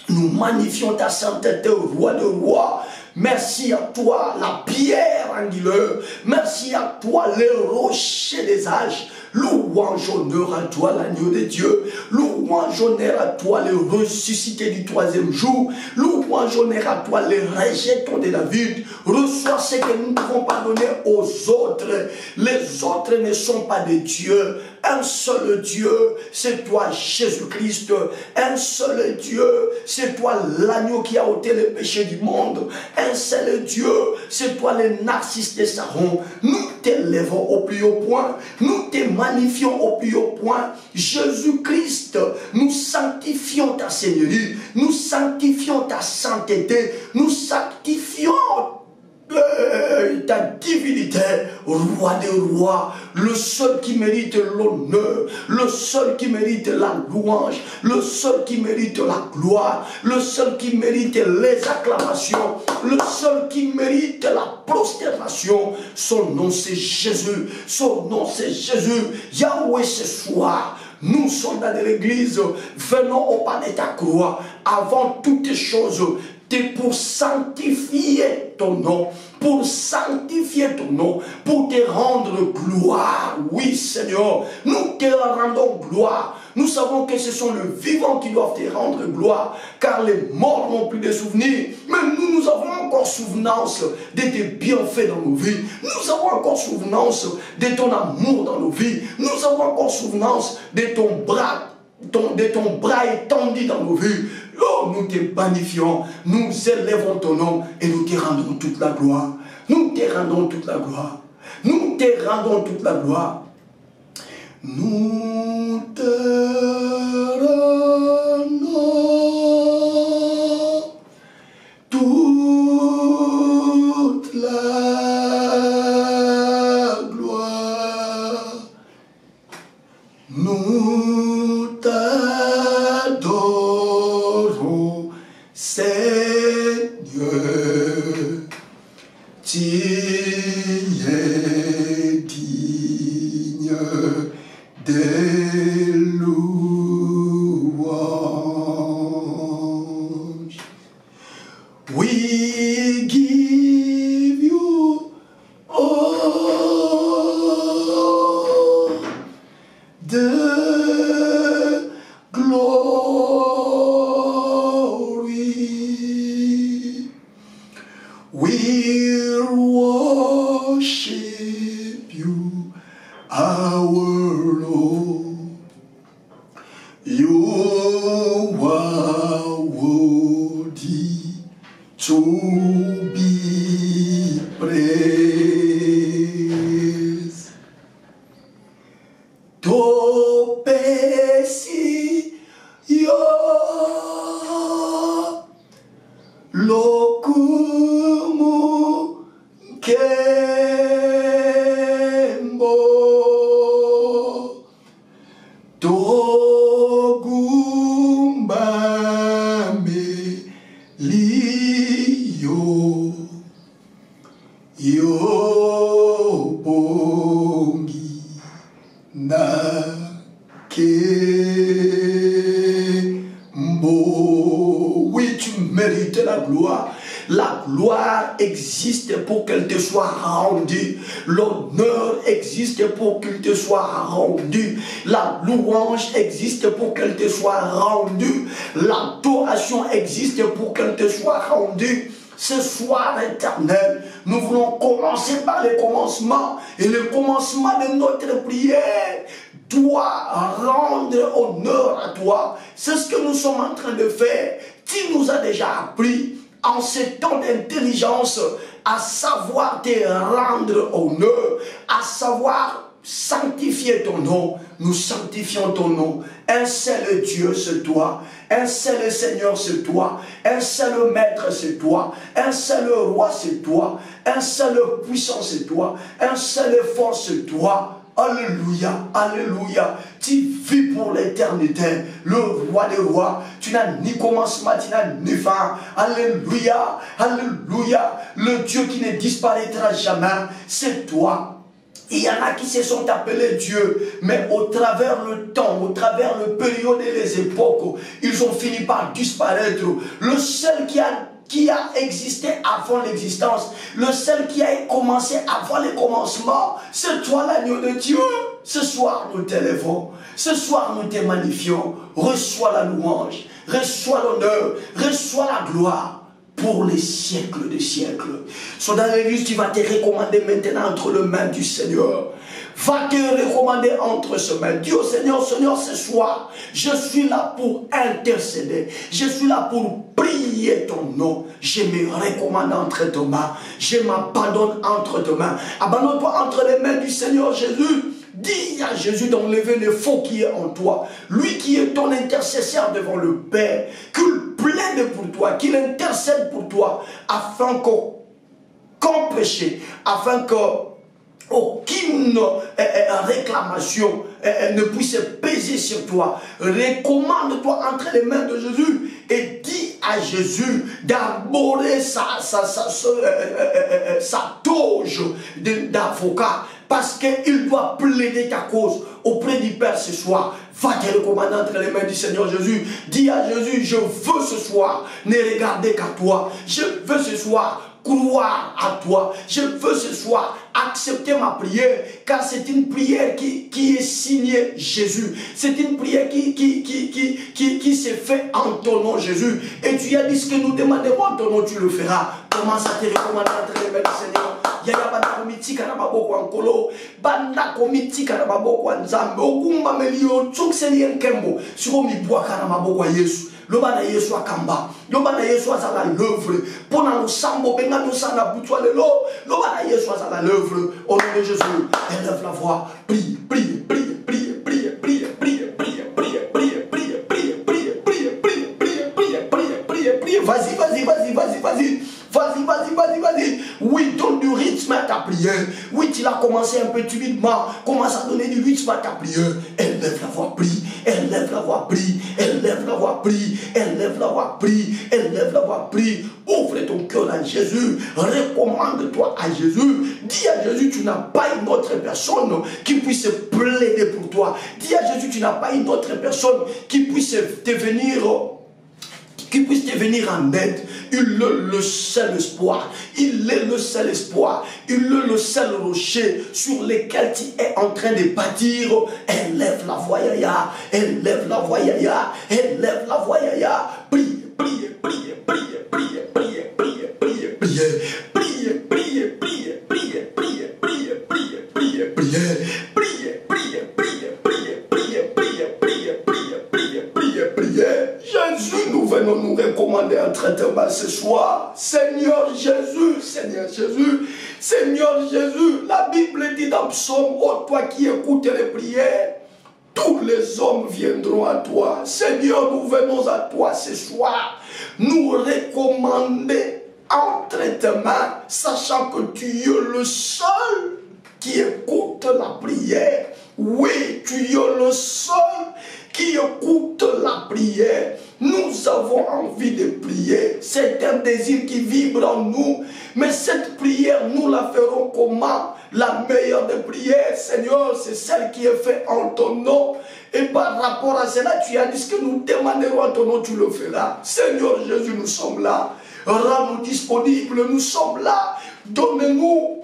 Nous magnifions ta sainteté, roi de rois. Merci à toi, la pierre angulaire. Merci à toi, les rochers des âges. Louange, honneur à toi, l'agneau de Dieu. Louange, honneur à toi, le ressuscité du troisième jour. Louange, honneur à toi, les rejetons de David. Reçois ce que nous ne pouvons pas donner aux autres. Les autres ne sont pas des dieux. Un seul Dieu, c'est toi, Jésus-Christ. Un seul Dieu, c'est toi, l'agneau qui a ôté le péché du monde. Un seul Dieu, c'est toi, le narcisse de Saron. Nous t'élevons au plus haut point. Nous te magnifions au plus haut point. Jésus-Christ, nous sanctifions ta Seigneurie. Nous sanctifions ta sainteté. Nous sanctifions ta divinité, roi des rois, le seul qui mérite l'honneur, le seul qui mérite la louange, le seul qui mérite la gloire, le seul qui mérite les acclamations, le seul qui mérite la prosternation. Son nom c'est Jésus, son nom c'est Jésus. Yahweh, ce soir, nous, soldats de l'église, venons au pas de ta croix, avant toutes choses, pour sanctifier ton nom, pour sanctifier ton nom, pour te rendre gloire. Oui, Seigneur, nous te rendons gloire. Nous savons que ce sont les vivants qui doivent te rendre gloire, car les morts n'ont plus de souvenirs. Mais nous avons encore souvenance de tes bienfaits dans nos vies. Nous avons encore souvenance de ton amour dans nos vies. Nous avons encore souvenance de ton bras étendu dans nos vies. Oh, nous te magnifions, nous élèvons ton nom et nous te rendons toute la gloire. Nous te rendons toute la gloire. Nous te rendons toute la gloire. Nous te rendons toute la gloire. Nous t'adorons, Seigneur. Tu es digne de louange. our Lord. You are worthy to be praised. To pesi yo lokumu kembo togumbame liyo yo bongi na kembo. Oui, tu mérites la gloire. La gloire existe pour qu'elle te soit rendue. L'honneur existe pour qu'il te soit rendu. La louange existe pour qu'elle te soit rendue. L'adoration existe pour qu'elle te soit rendue. Ce soir éternel, nous voulons commencer par le commencement. Et le commencement de notre prière doit rendre honneur à toi. C'est ce que nous sommes en train de faire. Tu nous as déjà appris en ces temps d'intelligence à savoir te rendre honneur, à savoir sanctifier ton nom. Nous sanctifions ton nom. Un seul Dieu, c'est toi. Un seul Seigneur, c'est toi. Un seul Maître, c'est toi. Un seul Roi, c'est toi. Un seul puissant, c'est toi. Un seul fort, c'est toi. Alléluia, alléluia. Tu vis pour l'éternité, le roi des rois. Tu n'as ni commencement, tu n'as ni fin. Alléluia, alléluia. Le Dieu qui ne disparaîtra jamais, c'est toi. Il y en a qui se sont appelés Dieu, mais au travers le temps, au travers le période et les époques, ils ont fini par disparaître. Le seul qui a existé avant l'existence, le seul qui a commencé avant le commencement, c'est toi l'agneau de Dieu. Ce soir nous t'élevons, ce soir nous te magnifions. Reçois la louange, reçois l'honneur, reçois la gloire pour les siècles des siècles. Sois dans l'église, tu vas te recommander maintenant entre les mains du Seigneur. Va te recommander entre ses mains. Dis au Seigneur, Seigneur, ce soir, je suis là pour intercéder. Je suis là pour prier ton nom. Je me recommande entre tes mains. Je m'abandonne entre tes mains. Abandonne-toi entre les mains du Seigneur Jésus. Dis à Jésus d'enlever le faux qui est en toi. Lui qui est ton intercesseur devant le Père. Qu'il plaide pour toi, qu'il intercède pour toi, afin qu'aucun péché, afin qu'aucune réclamation ne puisse peser sur toi. Recommande-toi entre les mains de Jésus et dis à Jésus d'arborer sa toge d'avocat, parce qu'il doit plaider ta cause auprès du Père ce soir. Va te recommander entre les mains du Seigneur Jésus. Dis à Jésus, je veux ce soir ne regarder qu'à toi. Je veux ce soir croire à toi. Je veux ce soir accepter ma prière, car c'est une prière qui est signée Jésus. C'est une prière qui s'est faite en ton nom Jésus. Et tu as dit ce que nous demanderons en ton nom, tu le feras. Commence à te recommander entre les mains du Seigneur. Yaya banda komitika na maboko ankolo, banda komitika na maboko anzambe, okumba melio tsukseli enkembo, siko mibwaka na maboko Yesu. Loba na Yesu akamba, loba na Yesu azala l'œuvre, pona losambo benga tosana butwa lelo, loba na Yesu azala l'œuvre. Au nom de Jésus, élève la voix, prie, prie, prie, prie, prie, prie, prie, prie, prie, prie, prie, prie, prie, prie, prie, prie, prie, prie, prie, vas-y, vas-y, vas-y, vas-y, vas-y. Vas-y, vas-y, vas-y, vas-y. Oui, donne du rythme à ta prière. Oui, tu l'as commencé un peu timidement. Commence à donner du rythme à ta prière. Élève la voix, prie. Élève la voix, prie. Élève la voix, prie. Élève la voix, prie. Élève la voix, prie. Ouvre ton cœur à Jésus. Recommande-toi à Jésus. Dis à Jésus, tu n'as pas une autre personne qui puisse plaider pour toi. Dis à Jésus, tu n'as pas une autre personne qui puisse te venir en aide. Il est le seul espoir. Il est le seul espoir. Il est le seul rocher sur lequel tu es en train de bâtir. Élève la voix, Yaya. Élève la voix, Yaya. Élève la voix, Yaya. Prie, prie, prie, prie, prie, prie, prie, prie, prie, prie, prie, prie, prie, prie, prie, prie, prie, prie, prie, un traitement ce soir. Seigneur Jésus, Seigneur Jésus, Seigneur Jésus, la Bible dit dans Psaume, oh toi qui écoutes les prières, tous les hommes viendront à toi. Seigneur, nous venons à toi ce soir, nous recommander un traitement, sachant que tu es le seul qui écoute la prière. Oui, tu es le seul qui écoute la prière. Nous avons envie de prier. C'est un désir qui vibre en nous. Mais cette prière, nous la ferons comment? La meilleure des prières, Seigneur, c'est celle qui est faite en ton nom. Et par rapport à cela, tu as dit ce que nous demanderons en ton nom, tu le feras. Seigneur Jésus, nous sommes là. Rends-nous disponibles, nous sommes là. Donne-nous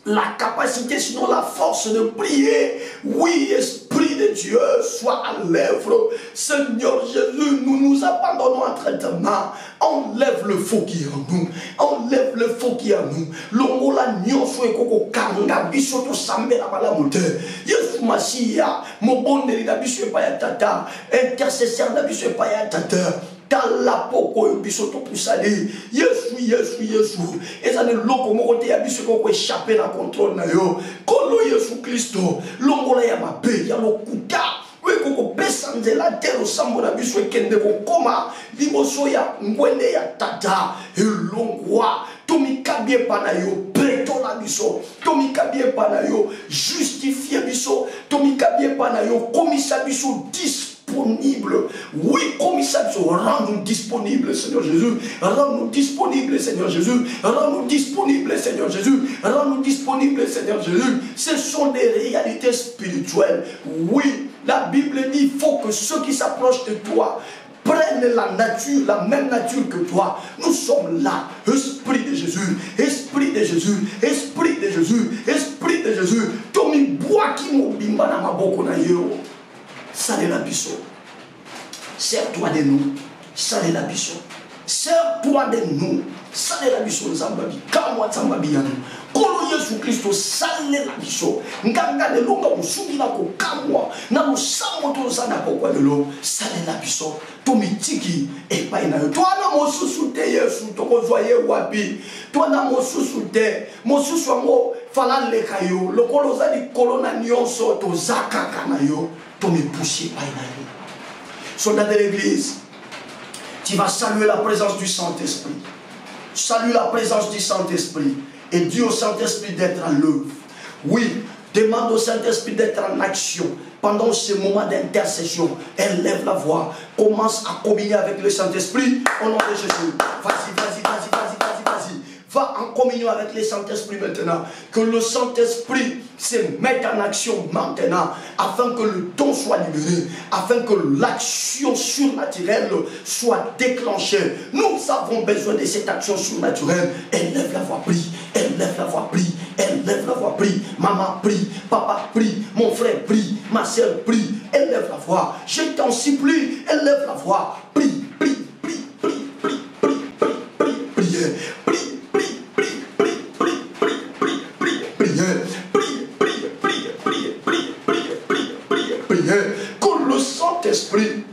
la capacité, sinon la force de prier. Oui, Esprit de Dieu, sois à l'œuvre. Seigneur Jésus, nous nous abandonnons à traitement. Enlève le faux qui est en nous. Enlève le faux qui est en nous. Longola nyonso ekoko kanga biso to sambela malamote. Yesu Masia, mon bon na biso pa ya tata, intercesseur na biso pa ya tata. Talapoko biso to pusali. Yesu, Yesu, Yesu. Et ça ne loko moko te ya biso ko échapper la contrôle na yo. Kolo Yesu Kristo, longola ya mabe ya lokuta. Oui, koko besanze la terre sambo na biso kende ko koma liboso ya ngwende ya tata elongwa tomi kabie pana yo preto na biso tomi kabie pana yo justifier biso tomi kabie pana yo komisa biso disponible. Oui, commissaire, rends-nous disponibles, Seigneur Jésus. Rends-nous disponibles, Seigneur Jésus. Rends-nous disponibles, Seigneur Jésus. Rends-nous disponibles, Seigneur Jésus. Ce sont des réalités spirituelles. Oui, la Bible dit il faut que ceux qui s'approchent de toi prennent la nature, la même nature que toi. Nous sommes là. Esprit de Jésus, Esprit de Jésus, Esprit de Jésus, Esprit de Jésus. Tomi bois qui m'obimba na maboko na yo. Salé la biso. Sers-toi de nous. Salé la biso. Sers-toi de nous. Salé la biso. Zambabi. Kamwa zambabi yanu. Kolo Yesu Kristo salé la biso. Nganga de longa musubi na ko kamwa. Na musamo to sana ko kwa lelo. Salé la biso. Tomitiki e pa ina yo. Toi na mosusu te Yesu to ko zoye wapi. Toi na mosusu te. Mosusu ngo fala leka yo. Lokolo za di kolona nyonso to zakaka na yo. Tomi poussé pa ina yo. Soldat de l'église, tu vas saluer la présence du Saint-Esprit. Salue la présence du Saint-Esprit. Et dis au Saint-Esprit d'être à l'œuvre. Oui, demande au Saint-Esprit d'être en action. Pendant ce moment d'intercession, élève la voix. Commence à communier avec le Saint-Esprit au nom de Jésus. Vas-y, vas-y, vas-y, vas-y, vas-y, vas-y. Va en communion avec le Saint-Esprit maintenant. Que le Saint-Esprit se mette en action maintenant. Afin que le don soit libéré. Afin que l'action surnaturelle soit déclenchée. Nous avons besoin de cette action surnaturelle. Élève la voix, prie. Élève la voix, prie. Élève la voix, prie. Maman prie. Papa prie. Mon frère prie. Ma soeur prie. Élève la voix. Je t'en supplie. Élève la voix. Prie, prie, prie, prie, prie, prie, prie, prie, priez. Que le Saint-Esprit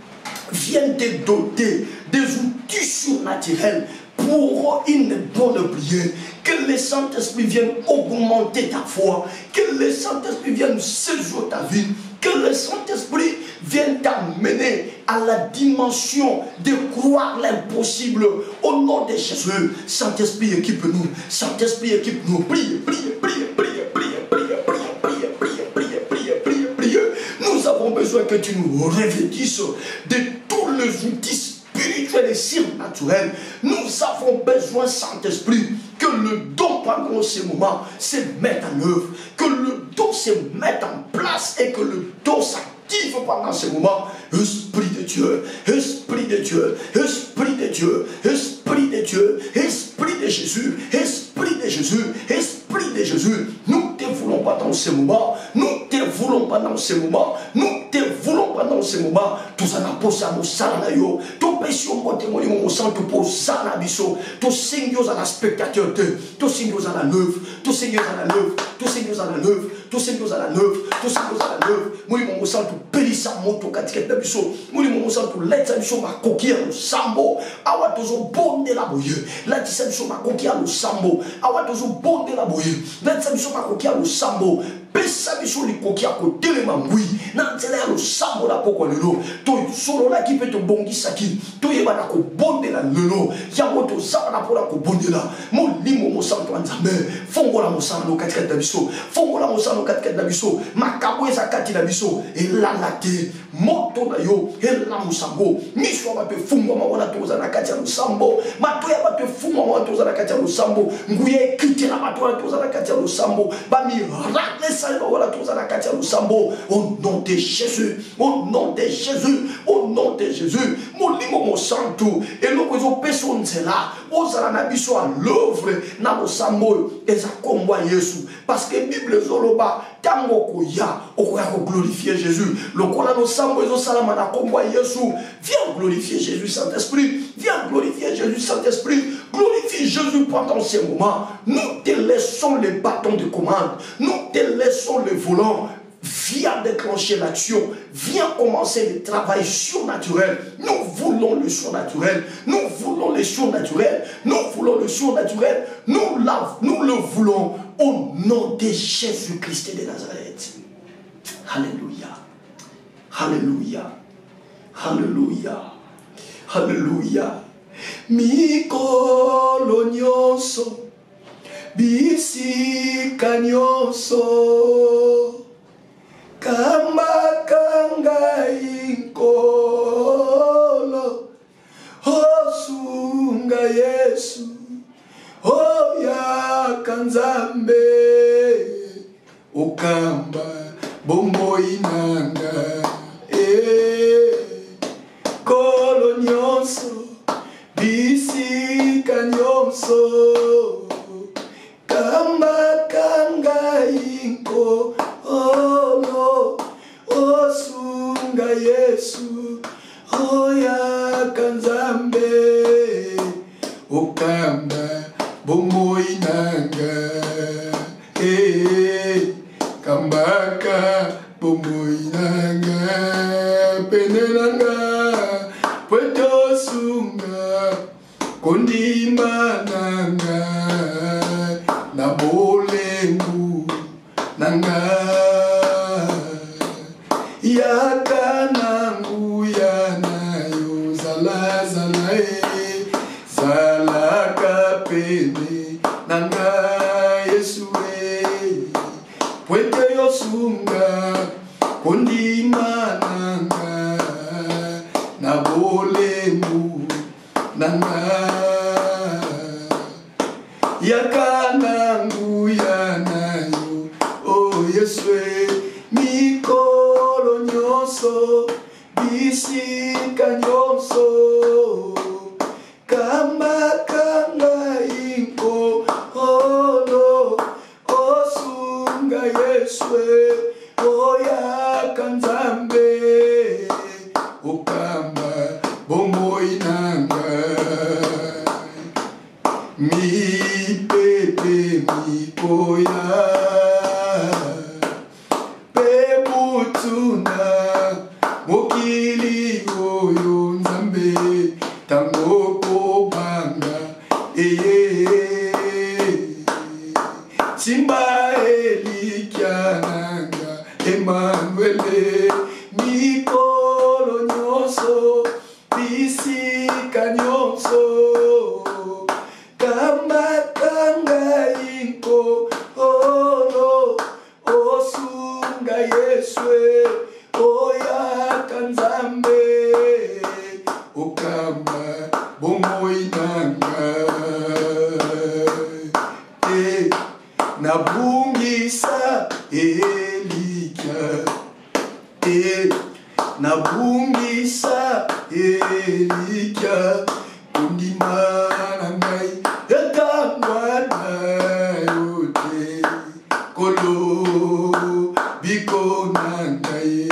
vienne te doter des outils surnaturels pour une bonne prière. Que le Saint-Esprit vienne augmenter ta foi. Que le Saint-Esprit vienne saisir ta vie. Que le Saint-Esprit vienne t'amener à la dimension de croire l'impossible au nom de Jésus. Saint-Esprit, équipe-nous. Saint-Esprit, équipe-nous. Priez, priez, priez, priez, priez, priez, priez, priez, priez, priez, priez, priez. Nous avons besoin que tu nous revêtisses de tous les outils spirituels et surnaturels. Nous avons besoin, Saint-Esprit, que le don pendant ces moments se mette en œuvre, que le don se mette en place et que le don s'active pendant ces moments. Esprit de Dieu, Esprit de Dieu, Esprit de Dieu, Esprit de Dieu, Esprit de Jésus, Esprit de Jésus, Esprit de Jésus. Nous ne te voulons pas dans ces moments, nous ne te voulons pas dans ces moments, nous ne te voulons pas pendant ce moment, tout ça n'a pas ça, mon salana yo, tout péché au monte, mon sang, tout pour ça, na biso, tout seigneur à la spectateur, tout seigneur à la neuve, tout seigneur à la neuve, tout seigneur à la neuve, tout seigneur à la neuve, tout seigneur à la neuve, mon sang, tout pélissa, mon tout katiket na biso, mon sang, tout l'aide, ça biso, ma coquille, le sambo, awa tozo bonde la boye, la tissa biso, ma coquille, le sambo, awa tozo bonde la boye, la tissa biso, ma coquille, le sambo, pesa biso li kokia ko telema ngui na nzela ya losambo na poko lelo to solo la ki pe to bongisa ki to yeba na ko bondela lelo ya moto za na pona ko bondela molimo mo santo nzambe fongola mo santo katika biso fongola mo santo katika biso makabo eza kati na biso elanga te moto na yo ela musango miso ba pe fungwa mabona toza na kati ya losambo mato ya ba pe fungwa mabona toza na kati ya losambo nguye kitela mato na toza na kati ya losambo ba miracle au nom de Jésus, au nom de Jésus, au nom de Jésus, mon limo mon santo, et le réseau personne c'est là, aux anabiso à l'œuvre, na mo sambo, et ça combat Jésus, parce que Bible zoloba, tango koya, okoya ko glorifier Jésus, le kola no sambo, et salama na combat Jésus, viens glorifier Jésus Saint-Esprit, viens glorifier Jésus Saint-Esprit, glorifie Jésus pendant ces moments, nous te laissons les bâtons de commande, nous te laissons le volant, viens déclencher l'action, viens commencer le travail surnaturel. Nous voulons le surnaturel, nous voulons le surnaturel, nous voulons le surnaturel, nous le voulons au nom de Jésus-Christ de Nazareth. Alléluia, alléluia, alléluia, alléluia. Mikolo nyonso, bisika nyonso, kamakanga inkolo, osunga Yesu, oya kanzambe, okamba bombo inanga, kolo nyonso, bisika nyonso, kamakanga inko olo osunga Yesu oya kanzambe okamba bomo inanga kambaka bomo inanga penelanga pweto sunga kondima nanga na bolengu nanga yaka nangu yanayo zala zala zala kapene nanga Yesu pwete yosunga kondima nanga na bolengu nanga yakanangu yanayo oh Yesu mikolo nyonso bisika nyonso kamakanga inko ono osunga Yesu oya kanzambe okamba bomo inanga mi pepe mi koya pebutuna mokili oyo nzambe tango kobanga simba elikiananga Emmanuel mikolo nyonso bisika nyonso kamakanga inko ono osunga Yesu oya kanzambe okamba bomo inanga nabungisa elikia nabungisa elikia kundimana ngai yakangwana yote kolo biko na ngai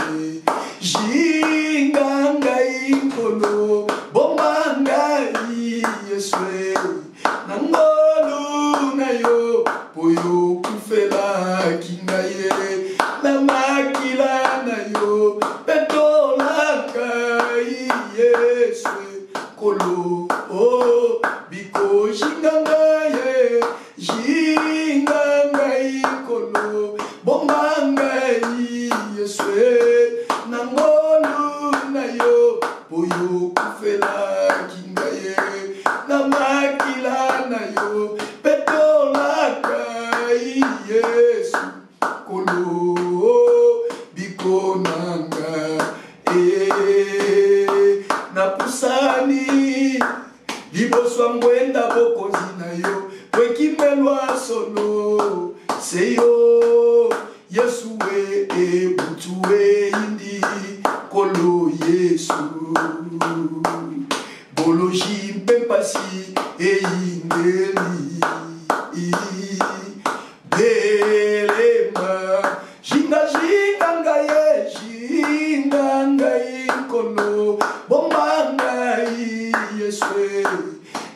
na makila na yo petolaka Yesu kolo oh biko jingangaye jingangai kolo bomangai Yesu nangolu na yo boyo kufela kingaye na makila na yo petolaka Yesu kolo biko nanga na pusani liboswa ngwenda bokonzi na yo wekimelwa solo seyo Yesu we butuwe indi kolo Yesu boloji mpempasi eindeli belema jinga ngaye kolo bomba ngai Yesu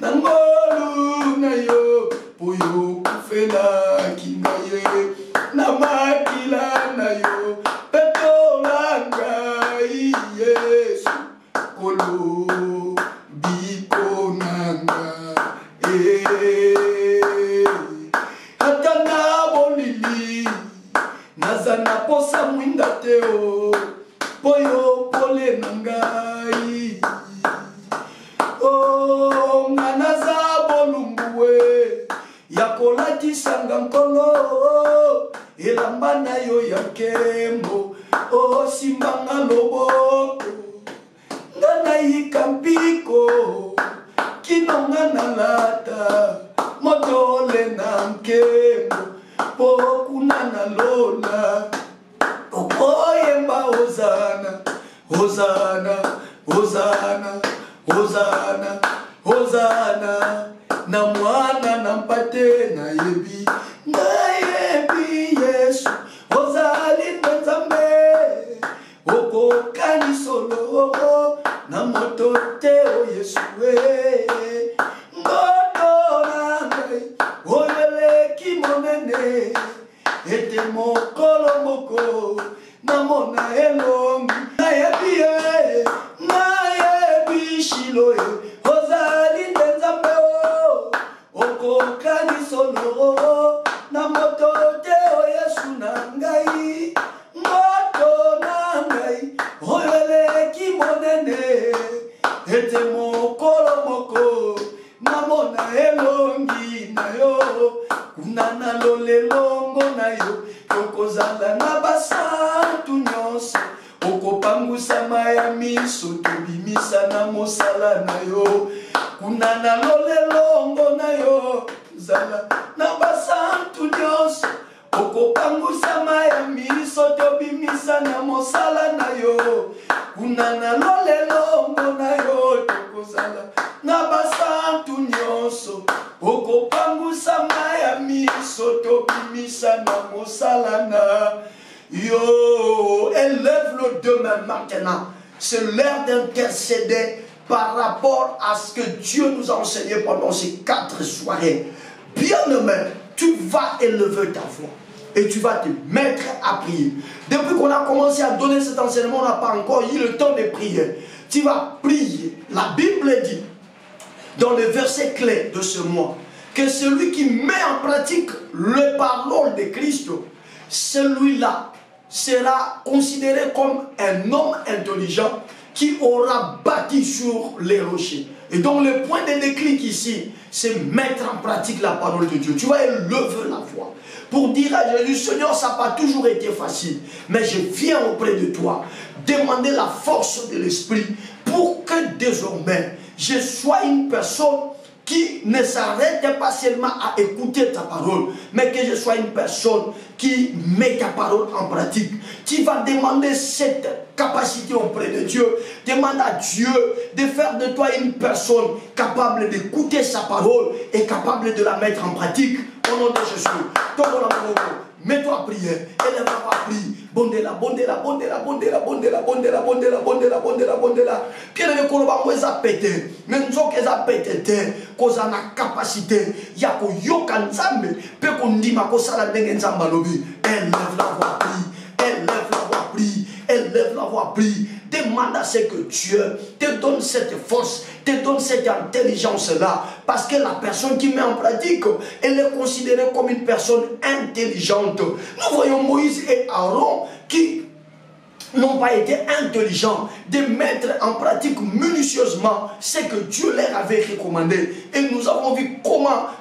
nangolu na yo poyo kufela kingaye na makila na yo petola ngai Yesu kolo biko nanga hatana bolili nazana posa mwinda teo poyo pole nangai oh nganaza bolumbuwe yakolati sanga nkolo elamba na yo ya kembo oh simbanga loboko ngana yikampiko kinonga na lata motole na nkembo pokuna na lola okoyemba hosana hosana hosana hosana hosana na mwana na mpate na yebi Yesu ozali nzambe okokani solo na moto teo Yesu ngoto na ngai oyele kimonene ete mokolo moko na mona elongi na yebi shilo ozali nzambe okokani solo na moto teo Yesu na ngai moto na ngai oyele kimonene ete mokolo moko na mona elongi na yo kuna na lolelongo na yo okozala na basantu nyonso okopangusa maya miso tobimisa na mosala na yo kuna na lolelongo na yo zala na basantu nyonso okopangusa maya miso tobimisa na mosala na yo kuna na lolelongo na yo tokozala na basantu nyonso okopangusa maya miso tobimisa na mosala na yo. Élève le demain maintenant. C'est l'heure d'intercéder par rapport à ce que Dieu nous a enseigné pendant ces 4 soirées. Bien-aimé, tu vas élever ta voix et tu vas te mettre à prier. Depuis qu'on a commencé à donner cet enseignement, on n'a pas encore eu le temps de prier. Tu vas prier. La Bible dit, dans le verset clé de ce mois, que celui qui met en pratique les paroles de Christ, celui-là sera considéré comme un homme intelligent qui aura bâti sur les rochers. Et donc le point de déclic ici, c'est mettre en pratique la parole de Dieu. Tu vas élever la voix pour dire à Jésus, Seigneur, ça n'a pas toujours été facile, mais je viens auprès de toi, demander la force de l'Esprit pour que désormais, je sois une personne qui ne s'arrête pas seulement à écouter ta parole, mais que je sois une personne qui met ta parole en pratique. Tu vas demander cette capacité auprès de Dieu. Demande à Dieu de faire de toi une personne capable d'écouter sa parole et capable de la mettre en pratique. Au nom de Jésus. Mets-toi à prier. Elle va pas prier. Bondela, bondela, bondela, bondela, bondela, bondela, bondela, bondela, bondela, bondela. Pierre de Koloba, moi, ça pété. Même si on a pété, qu'on a la capacité, il y a qu'on yoka nzambe, pe qu'on dit ma ko sala ndenge nzamba lobi. Élève la voix, prie. Élève la voix, prie. Élève la voix, prie. Demande à ce que Dieu te donne cette force, te donne cette intelligence-là. Parce que la personne qui met en pratique, elle est considérée comme une personne intelligente. Nous voyons Moïse et Aaron qui n'ont pas été intelligents de mettre en pratique minutieusement ce que Dieu leur avait recommandé. Et nous avons vu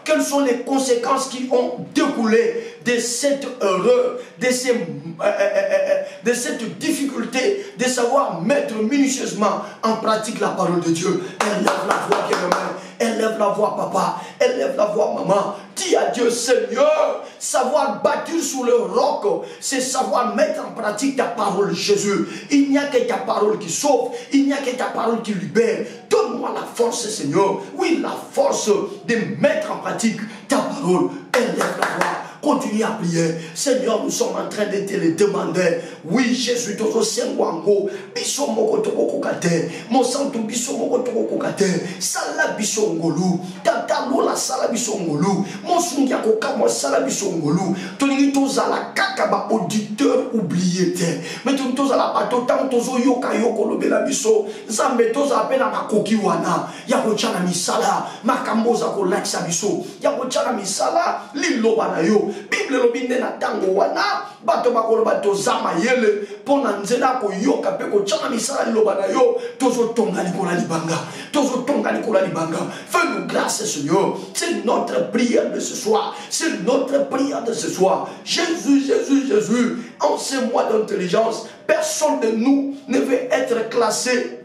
quelles sont les conséquences qui ont découlé de cette erreur, de cette difficulté de savoir mettre minutieusement en pratique la parole de Dieu. Élève la voix, bien-aimé. Élève la voix, papa. Élève la voix, maman. Dis à Dieu, Seigneur, savoir bâtir sur le roc, c'est savoir mettre en pratique ta parole, Jésus. Il n'y a que ta parole qui sauve, il n'y a que ta parole qui libère. Donne-moi la force, Seigneur. Oui, la force de mettre en pratique ta parole. Élève la voix. Continue à prier. Seigneur, nous sommes en train de te le demander. Oui, Jésus, tozo sengwango. Biso moko toko kokate. Mon santo biso moko toko kokate. Sala biso ngolu. Tata lola sala biso ngolu. Mon sungia kokamo sala biso ngolu. Tolingi toza la kakaba auditeur oublié te. Mais toza la patotam tozo yoka yoko lobela biso. Zambe toza apena makoki wana. Yako chana misala. Makamboza ko laksa biso. Yako chana misala. Lilo bana yo. Bible lobinde na tango wana bato bakolo bato zama yele pona nzela ko yoka pe ko chana misala loba na yo tozo tonga likola libanga tozo tonga likola libanga. Fais-nous grâce, Seigneur. C'est notre prière de ce soir. C'est notre prière de ce soir. Jésus, Jésus, Jésus, en ce mois d'intelligence, personne de nous ne veut être classé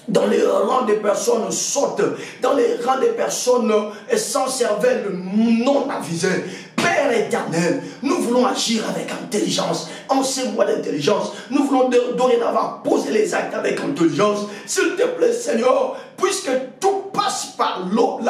dans les rangs des personnes sottes, dans les rangs des personnes sans cervelle non avisées. Père éternel, nous voulons agir avec intelligence. En ce mois d'intelligence, nous voulons dorénavant poser les actes avec intelligence. S'il te plaît, Seigneur, puisque tout passe par l'eau,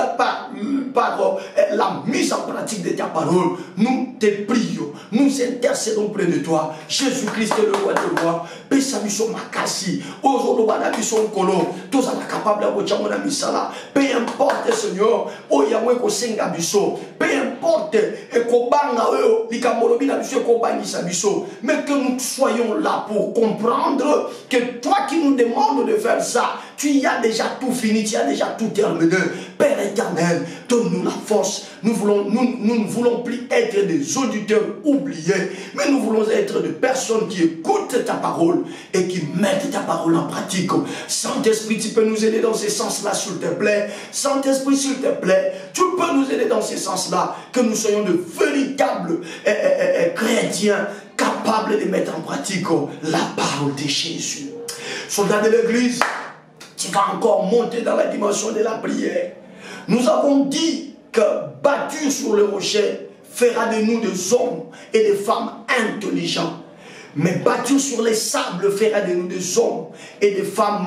par la mise en pratique de ta parole, nous te prions, nous intercédons près de toi. Jésus-Christ est le roi de roi. Pesabiso makasi, ozolobana biso nkolo, tous à la capable à bochamona misala. Peu importe, Seigneur, oyamwe ko senga biso. Peu importe, ekobanga eo, likamolobi na biso ekobangisa biso. Mais que nous soyons là pour comprendre que toi qui nous demandes de faire ça, tu y as déjà tout fini, tu as déjà tout terminé. Père éternel, donne-nous la force. Nous ne voulons plus être des auditeurs oubliés, mais nous voulons être des personnes qui écoutent ta parole et qui mettent ta parole en pratique. Saint-Esprit, tu peux nous aider dans ce sens-là, s'il te plaît. Saint-Esprit, s'il te plaît, tu peux nous aider dans ce sens-là, que nous soyons de véritables chrétiens capables de mettre en pratique la parole de Jésus. Soldats de l'Église, tu vas encore monter dans la dimension de la prière. Nous avons dit que bâtir sur le rocher fera de nous des hommes et des femmes intelligents. Mais bâtir sur les sables fera de nous des hommes et des femmes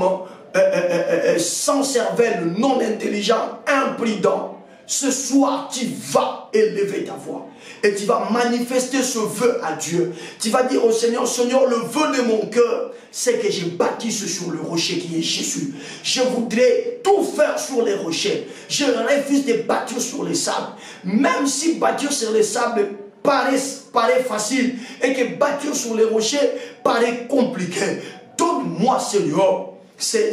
sans cervelle, non intelligents, imprudents. Ce soir, tu vas élever ta voix et tu vas manifester ce vœu à Dieu. Tu vas dire au Seigneur, Seigneur, le vœu de mon cœur, c'est que je bâtisse sur le rocher qui est Jésus. Je voudrais tout faire sur les rochers. Je refuse de bâtir sur les sables. Même si bâtir sur les sables paraît facile et que bâtir sur les rochers paraît compliqué. Donne-moi, Seigneur, cette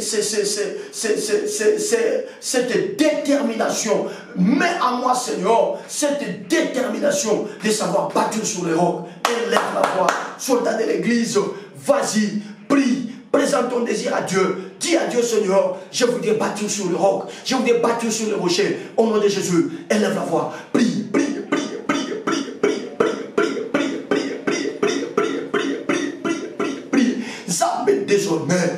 détermination. Mets à moi, Seigneur, cette détermination de savoir bâtir sur les rocs. Élève la voix. Soldat de l'église, vas-y, prie, présente ton désir à Dieu. Dis à Dieu, Seigneur, je voudrais bâtir sur le roc, je voudrais bâtir sur le rocher. Au nom de Jésus, élève la voix. Prie, prie, prie, prie, prie, prie, prie, prie, prie, prie, prie, prie, prie, prie, prie, prie. Zambe désormais,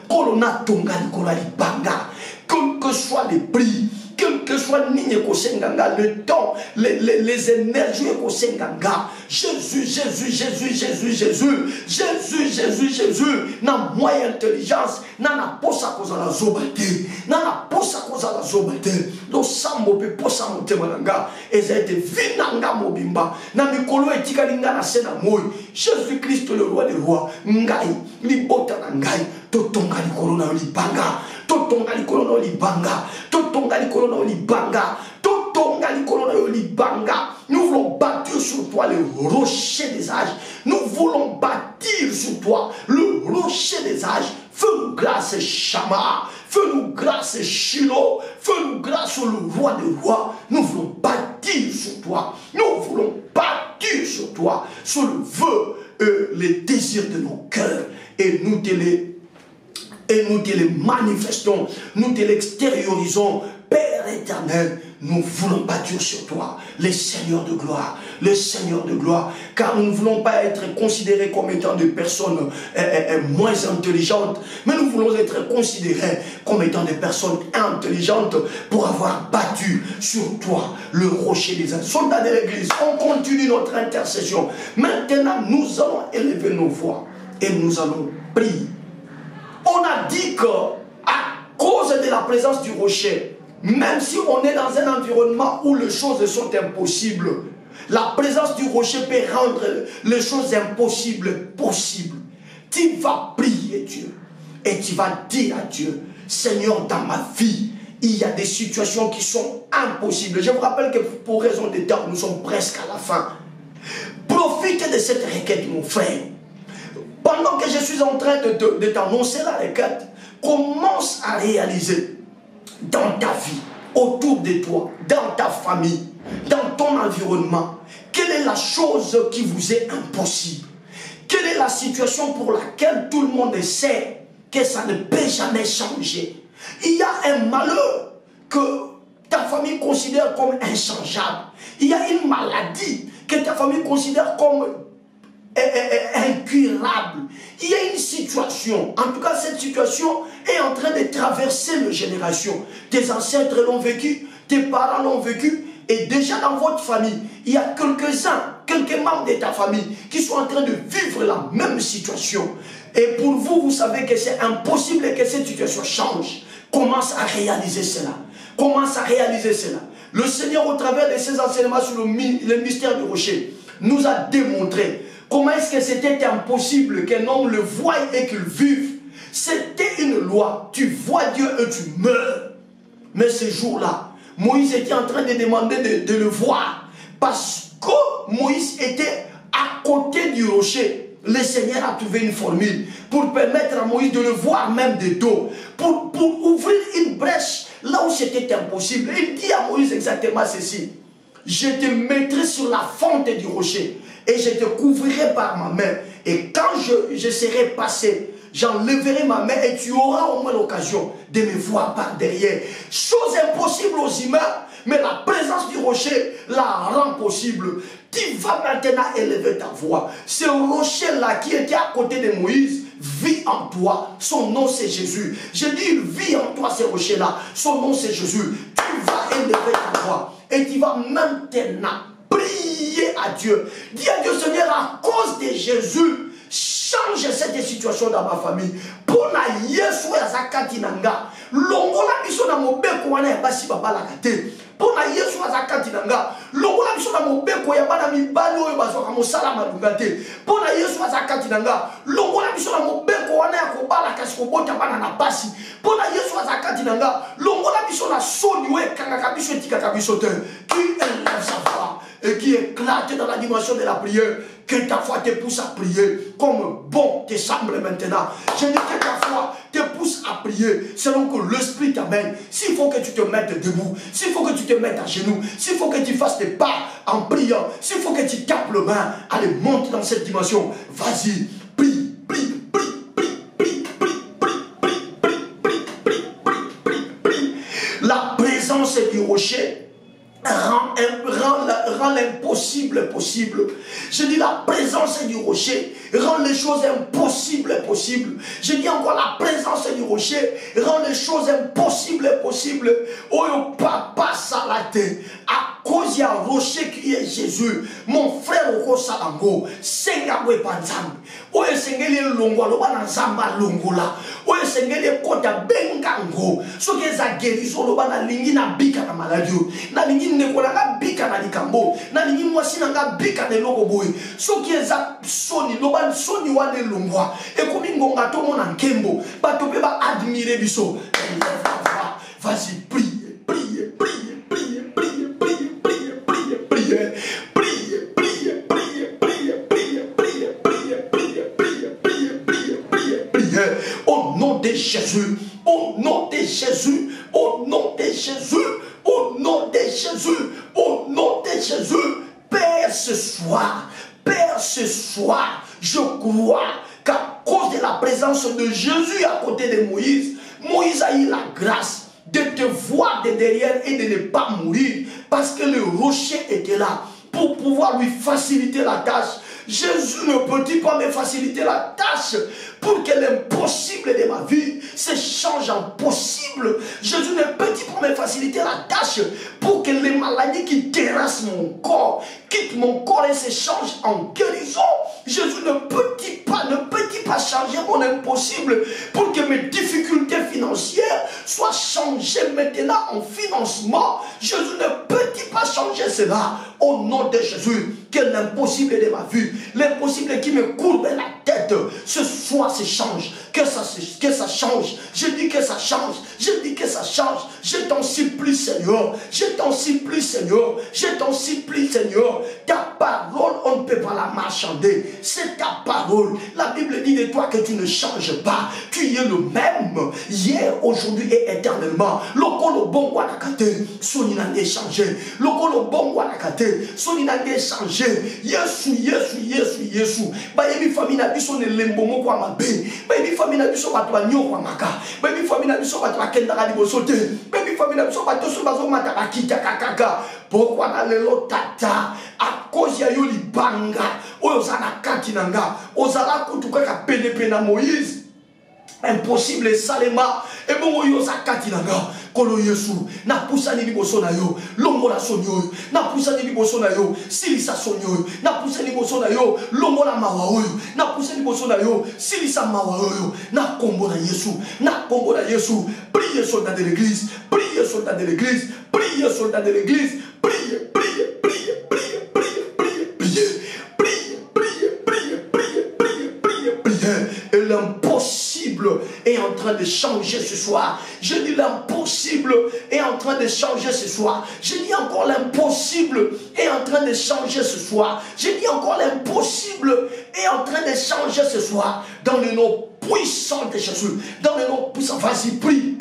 Kolona Tonga Nicolas Banga, quel que soit les prix, quel que soit le temps, les énergies Kosenganga, Jésus, Jésus, Jésus, Jésus, Jésus, Jésus, Jésus, Jésus, n'a moyen intelligence, n'a posa koza la zobate, n'a posa koza la zobate, do sambo pe posa motemananga, ezete vinanga mobimba, na mikolo etika linga na sena moy, Jésus Christ le roi des rois, ngai, libota na ngai, totonga likolo na libanga, totonga likolo na libanga, totonga likolo na libanga, totonga likolo na libanga. Nous voulons bâtir sur toi le rocher des âges. Nous voulons bâtir sur toi le rocher des âges. Fais-nous grâce, Shama. Fais-nous grâce, Shiloh. Fais-nous grâce, le roi des rois. Nous voulons bâtir sur toi. Nous voulons bâtir sur toi, sur le vœu, les désirs de nos cœurs. Et nous te les manifestons, nous te l'extériorisons. Père éternel, nous voulons bâtir sur toi, les seigneurs de gloire, car nous ne voulons pas être considérés comme étant des personnes moins intelligentes, mais nous voulons être considérés comme étant des personnes intelligentes pour avoir battu sur toi le rocher des âges. Soldats de l'église, on continue notre intercession. Maintenant, nous allons élever nos voix et nous allons prier. On a dit que à cause de la présence du rocher, même si on est dans un environnement où les choses sont impossibles, la présence du rocher peut rendre les choses impossibles possibles. Tu vas prier Dieu et tu vas dire à Dieu, Seigneur, dans ma vie, il y a des situations qui sont impossibles. Je vous rappelle que pour raison de temps, nous sommes presque à la fin. Profite de cette requête, mon frère. Pendant que je suis en train de t'annoncer la requête, commence à réaliser dans ta vie, autour de toi, dans ta famille, dans ton environnement, quelle est la chose qui vous est impossible? Quelle est la situation pour laquelle tout le monde sait que ça ne peut jamais changer? Il y a un malheur que ta famille considère comme inchangeable. Il y a une maladie que ta famille considère comme incurable. Il y a une situation, en tout cas cette situation est en train de traverser les générations. Tes ancêtres l'ont vécu, tes parents l'ont vécu, et déjà dans votre famille, il y a quelques membres de ta famille qui sont en train de vivre la même situation. Et pour vous, vous savez que c'est impossible que cette situation change. Commence à réaliser cela. Commence à réaliser cela. Le Seigneur, au travers de ses enseignements sur le mystère du rocher, nous a démontré comment est-ce que c'était impossible qu'un homme le voie et qu'il vive. C'était une loi. Tu vois Dieu et tu meurs. Mais ce jour-là, Moïse était en train de demander de le voir. Parce que Moïse était à côté du rocher. Le Seigneur a trouvé une formule pour permettre à Moïse de le voir même de dos. Pour ouvrir une brèche là où c'était impossible. Il dit à Moïse exactement ceci. Je te mettrai sur la fente du rocher et je te couvrirai par ma main. Et quand je serai passé, j'enlèverai ma main et tu auras au moins l'occasion de me voir par derrière. Chose impossible aux humains, mais la présence du rocher la rend possible. Tu vas maintenant élever ta voix. Ce rocher-là qui était à côté de Moïse vit en toi. Son nom c'est Jésus. Je dis, il vit en toi ce rocher-là. Son nom c'est Jésus. Tu vas élever ta voix. Et tu vas maintenant prier à Dieu. Dis à Dieu, Seigneur, à cause de Jésus, change cette situation dans ma famille. Pour la Yesu ya zakati nanga. Longola biso na mobeko wana ya basi babala kate. Pour la Yesu ya zakati nanga. Longola biso na mobeko ya bana mibali oyo bazoka mosala malunga te. Pour la Yesu ya zakati nanga. Longola biso na mobeko wana ya kobala kasi kobota bana na basi. Pour la Yesu ya zakati nanga. Longola biso na soni we kanga biso etika biso te. Qui élève sa voix et qui éclate dans la dimension de la prière. Que ta foi te pousse à prier comme bon te semble maintenant. Je dis que ta foi te pousse à prier selon que l'Esprit t'amène. S'il faut que tu te mettes debout, s'il faut que tu te mettes à genoux, s'il faut que tu fasses des pas en priant, s'il faut que tu tapes le main, allez, monte dans cette dimension. Vas-y, prie, prie, prie, prie, prie, prie, prie, prie, prie, prie, prie, prie, prie, prie. La présence du rocher rend l'impossible possible. Je dis la présence du rocher rend les choses impossibles possibles. Je dis encore la présence du rocher rend les choses impossibles possibles. Oh papa salate. À cause du rocher qui est Jésus, mon frère Oko Salango, Sengabwe Panzam. Oh Sengeli Longo, Lobana Zamba Longola. Oh Sengeli Kota Bengango. Ce qui est à guérison, Lobana Lingi na bika na maladie. Na Lingi Nekola na bika na likambo. Na Lingi Mwasi na bika na logoboy. Ce qui est à Soni, Loban Soni wane Longwa. Et comme Ngonga Tomo na Nkembo, Batope va admirer Biso. Vas-y, prie, prie, prie, prie, prie, prie, prie, prie, prie. Jésus, au nom de Jésus, au nom de Jésus, au nom de Jésus, au nom de Jésus. Père, ce soir, je crois qu'à cause de la présence de Jésus à côté de Moïse, Moïse a eu la grâce de te voir de derrière et de ne pas mourir parce que le rocher était là pour pouvoir lui faciliter la tâche. Jésus ne peut-il pas me faciliter la tâche pour que l'impossible de ma vie se change en possible? Jésus ne peut-il pas me faciliter la tâche pour que les maladies qui terrassent mon corps quittent mon corps et se changent en guérison? Jésus ne peut-il pas changer mon impossible pour que mes difficultés financières soient changées maintenant en financement? Jésus ne peut-il pas changer cela au nom de Jésus? Que l'impossible de ma vie, l'impossible qui me courbe la tête, ce soir se change, que ça change. Je dis que ça change, je dis que ça change. Je t'en supplie, Seigneur, je t'en supplie, Seigneur, je t'en supplie, Seigneur. Ta parole, on ne peut pas la marchander. C'est ta parole. La Bible dit de toi que tu ne changes pas. Tu es le même hier, aujourd'hui et éternellement. Lokolo bongo anakate, soni nande changé. Lokolo bongo anakate, soni nande changé. Yesu. Bayebi famille na biso ne lembomo kwa mabe. Bayebi famille na biso batwanyo kwa maka. Bayebi famille na biso batwakenda ka liboso te. Bayebi famille na biso batoso bazo mata bakita kakaka. Pourquoi na lelo tata a cause ya yo libanga. Oyo zana kati nanga. Ozala kutuka ka penepe na Moïse. Impossible salema et bon yo zakati nanga kolo Yesu na pusani liboso na yo longola sonyo na pusani liboso na yo silisa sonyo na pusani liboso na yo longola mawa oyo na pusani liboso na yo silisa mawa oyo na kombo na Yesu priez soldat de l'église, priez soldat de l'église, priez soldat de l'église, priez. Et l'impossible est en train de changer ce soir. Je dis l'impossible est en train de changer ce soir. Je dis encore l'impossible est en train de changer ce soir. Je dis encore l'impossible est en train de changer ce soir. Dans le nom puissant de Jésus. Dans le nom puissant. Vas-y, prie.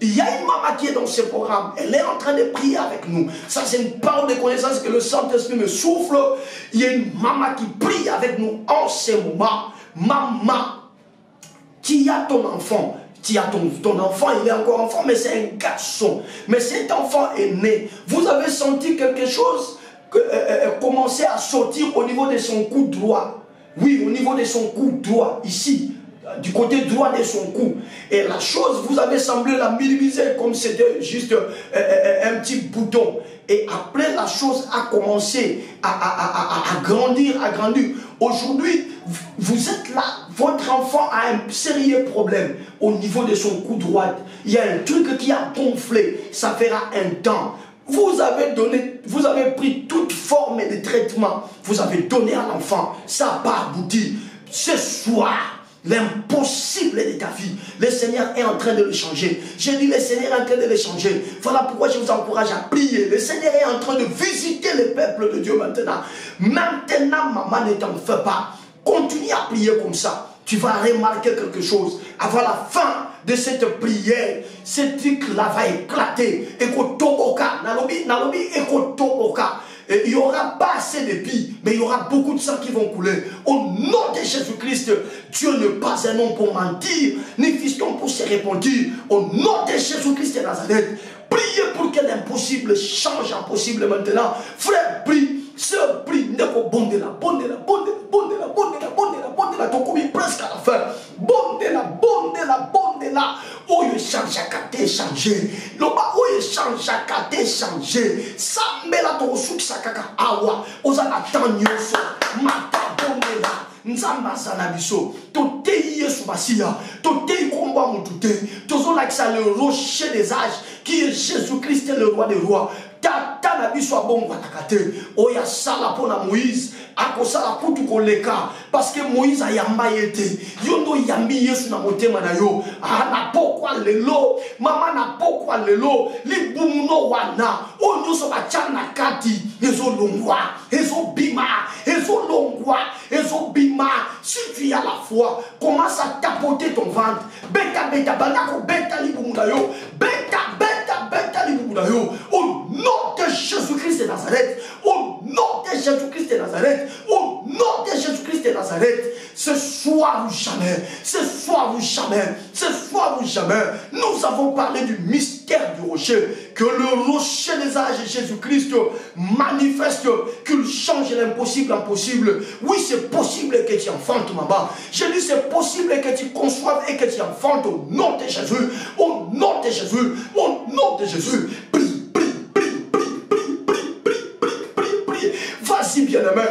Il y a une maman qui est dans ce programme. Elle est en train de prier avec nous. Ça, c'est une parole de connaissance que le Saint-Esprit me souffle. Il y a une maman qui prie avec nous en ce moment. Maman, tu as ton enfant. Tu as ton enfant, il est encore enfant, mais c'est un garçon. Mais cet enfant est né. Vous avez senti quelque chose commencer à sortir au niveau de son cou droit. Oui, au niveau de son cou droit, ici. Du côté droit de son cou. Et la chose, vous avez semblé la minimiser comme c'était juste un petit bouton. Et après, la chose a commencé à grandir, Aujourd'hui, vous êtes là, votre enfant a un sérieux problème au niveau de son cou droit. Il y a un truc qui a gonflé, ça fera un temps. Vous avez pris toute forme de traitement, vous avez donné à l'enfant, ça n'a pas abouti. Ce soir, l'impossible de ta vie, le Seigneur est en train de le changer. Je dis le Seigneur est en train de le changer. Voilà pourquoi je vous encourage à prier. Le Seigneur est en train de visiter le peuple de Dieu maintenant. Maintenant, maman, ne t'en fais pas. Continue à prier comme ça. Tu vas remarquer quelque chose. Avant la fin de cette prière, ce truc-là va éclater. Ekotoboka, nalobi, ekotoboka. Il n'y aura pas assez d'épis, mais il y aura beaucoup de sang qui vont couler. Au nom de Jésus-Christ, Dieu n'est pas un homme pour mentir, ni fiston pour se répandre. Au nom de Jésus-Christ de Nazareth, priez pour que l'impossible change en possible maintenant. Frère, prie. Sœur, prie. Neko bondela. Tokomi presque à la fin. Bondela. Oyo change changer. Loba oyo change changer. Sambela to suksa kaka awa. Ozana tanyoso. Mata bondela. Nzamba sanabiso. Totei Yesu basia. Totei komba mutute. Tozo like ça le rocher des âges qui est Jésus-Christ le roi des rois. Tata na biso abongo atakate oya sala pona Moïse akosala kutu koleka parce que Moïse ayamba yete yondo yambi Yesu na motema na yo na pokwa lelo mama na pokwa lelo libumuno wana onyo so bachana kati ezo longwa ezo bima si tu as la foi commence à tapoter ton ventre beta bandako beta libumuno yo beta libumuno yo au nom de Jésus-Christ de Nazareth, au nom de Jésus-Christ de Nazareth, au nom de Jésus-Christ de Nazareth, ce soir ou jamais, nous avons parlé du mystère du rocher, que le rocher des âges de Jésus-Christ manifeste, qu'il change l'impossible en possible. Oui, c'est possible que tu enfantes, maman. Je dis c'est possible que tu conçoives et que tu enfantes au nom de Jésus, au nom de Jésus, au nom de Jésus. Vas-y, bien-aimé,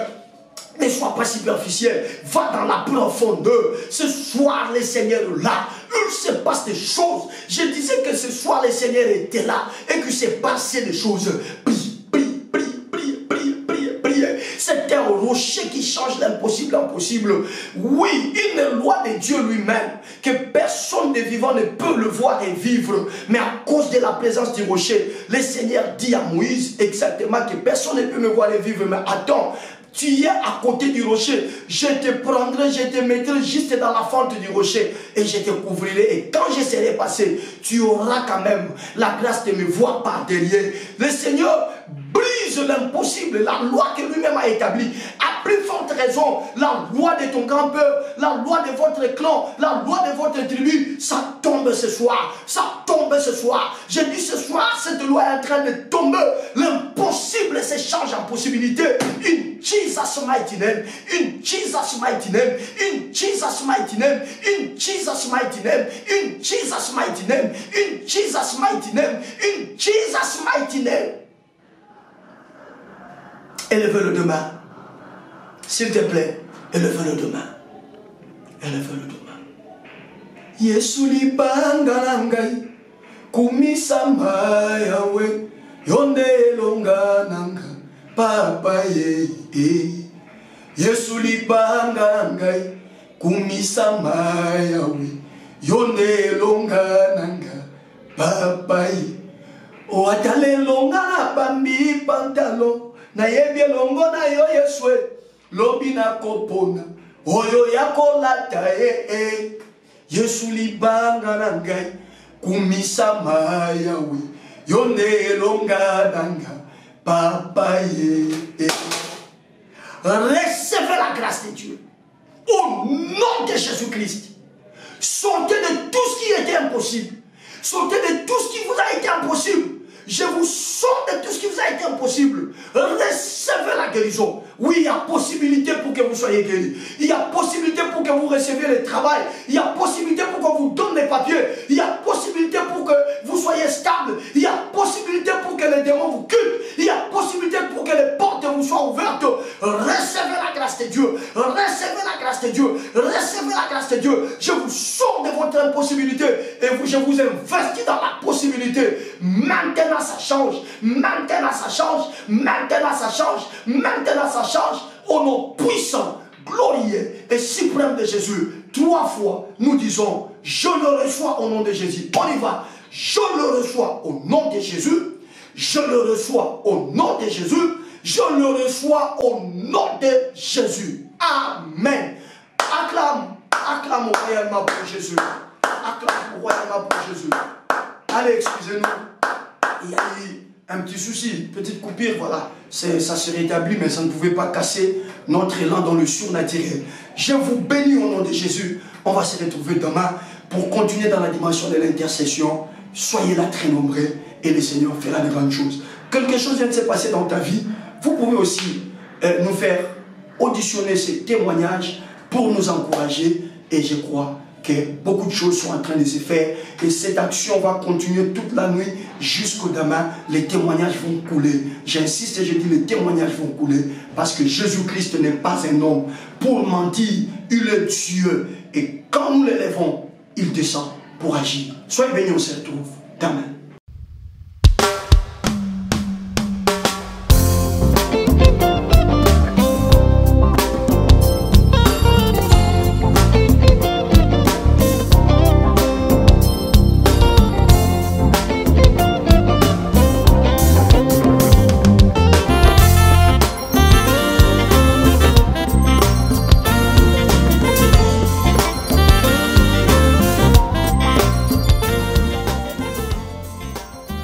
ne sois pas superficiel, va dans la profondeur. Ce soir, le Seigneur est là. Il se passe des choses. Je disais que ce soir, le Seigneur était là et qu'il s'est passé des choses. C'est un rocher qui change l'impossible en possible. Oui, une loi de Dieu lui-même, que personne de vivant ne peut le voir et vivre. Mais à cause de la présence du rocher, le Seigneur dit à Moïse exactement que personne ne peut me voir et vivre. Mais attends, tu es à côté du rocher, je te prendrai, je te mettrai juste dans la fente du rocher et je te couvrirai. Et quand je serai passé, tu auras quand même la grâce de me voir par derrière. Le Seigneur brise l'impossible, la loi que lui-même a établie. À plus forte raison, la loi de ton grand-père, la loi de votre clan, la loi de votre tribu, ça tombe ce soir. Ça tombe ce soir. Je dis ce soir, cette loi est en train de tomber. L'impossible s'échange en possibilité. In Jesus' mighty name, in Jesus' mighty name, in Jesus' mighty name, in Jesus' mighty name, in Jesus' mighty name, in Jesus' mighty name, in Jesus' mighty name. Élève-le demain. S'il te plaît, élève-le demain. Élève-le demain. Yesu libanga nangai kumisa mayawe yonde longa nanga papa ye. Yesu libanga nangai kumisa mayawe yonde longa nanga papa ye. O atale longa na bambi pantalo na yebie longo na yo Yesue lobi na kopona oyo yakolata Yesu libanga na ngai kumisa mayawe yonde longa nanga papa ye. Recevez la grâce de Dieu au nom de Jésus-Christ. Sortez de tout ce qui était impossible. Sortez de tout ce qui vous a été impossible. Je vous sors de tout ce qui vous a été impossible. Recevez la guérison. Oui, il y a possibilité pour que vous soyez guéris. Il y a possibilité pour que vous receviez le travail. Il y a possibilité pour qu'on vous donne les papiers. Il y a possibilité pour que vous soyez stable. Il y a possibilité pour que les démons vous quittent. Il y a possibilité pour que les portes vous soient ouvertes. Recevez la grâce de Dieu. Recevez la grâce de Dieu. Recevez la grâce de Dieu. Je vous sors de votre impossibilité et je vous investis dans la possibilité. Maintenant ça change. Maintenant ça change. Maintenant ça change. Maintenant ça change. Au nom puissant, glorieux et suprême de Jésus. 3 fois, nous disons, je le reçois au nom de Jésus. On y va. Je le reçois au nom de Jésus. Je le reçois au nom de Jésus. Je le reçois au nom de Jésus. Amen. Acclame royalement pour Jésus. Acclame royalement pour Jésus. Allez, excusez-nous. Il y a eu un petit souci, petite coupure, voilà. Ça se rétablit, mais ça ne pouvait pas casser notre élan dans le surnaturel. Je vous bénis au nom de Jésus. On va se retrouver demain pour continuer dans la dimension de l'intercession. Soyez là très nombreux et le Seigneur fera de grandes choses. Quelque chose vient de se passer dans ta vie. Vous pouvez aussi nous faire auditionner ces témoignages pour nous encourager. Et je crois que beaucoup de choses sont en train de se faire. Et cette action va continuer toute la nuit jusqu'au demain. Les témoignages vont couler. J'insiste et je dis les témoignages vont couler. Parce que Jésus-Christ n'est pas un homme pour mentir. Il est Dieu. Et quand nous l'élèvons, il descend pour agir. Soyez bénis, on se retrouve demain.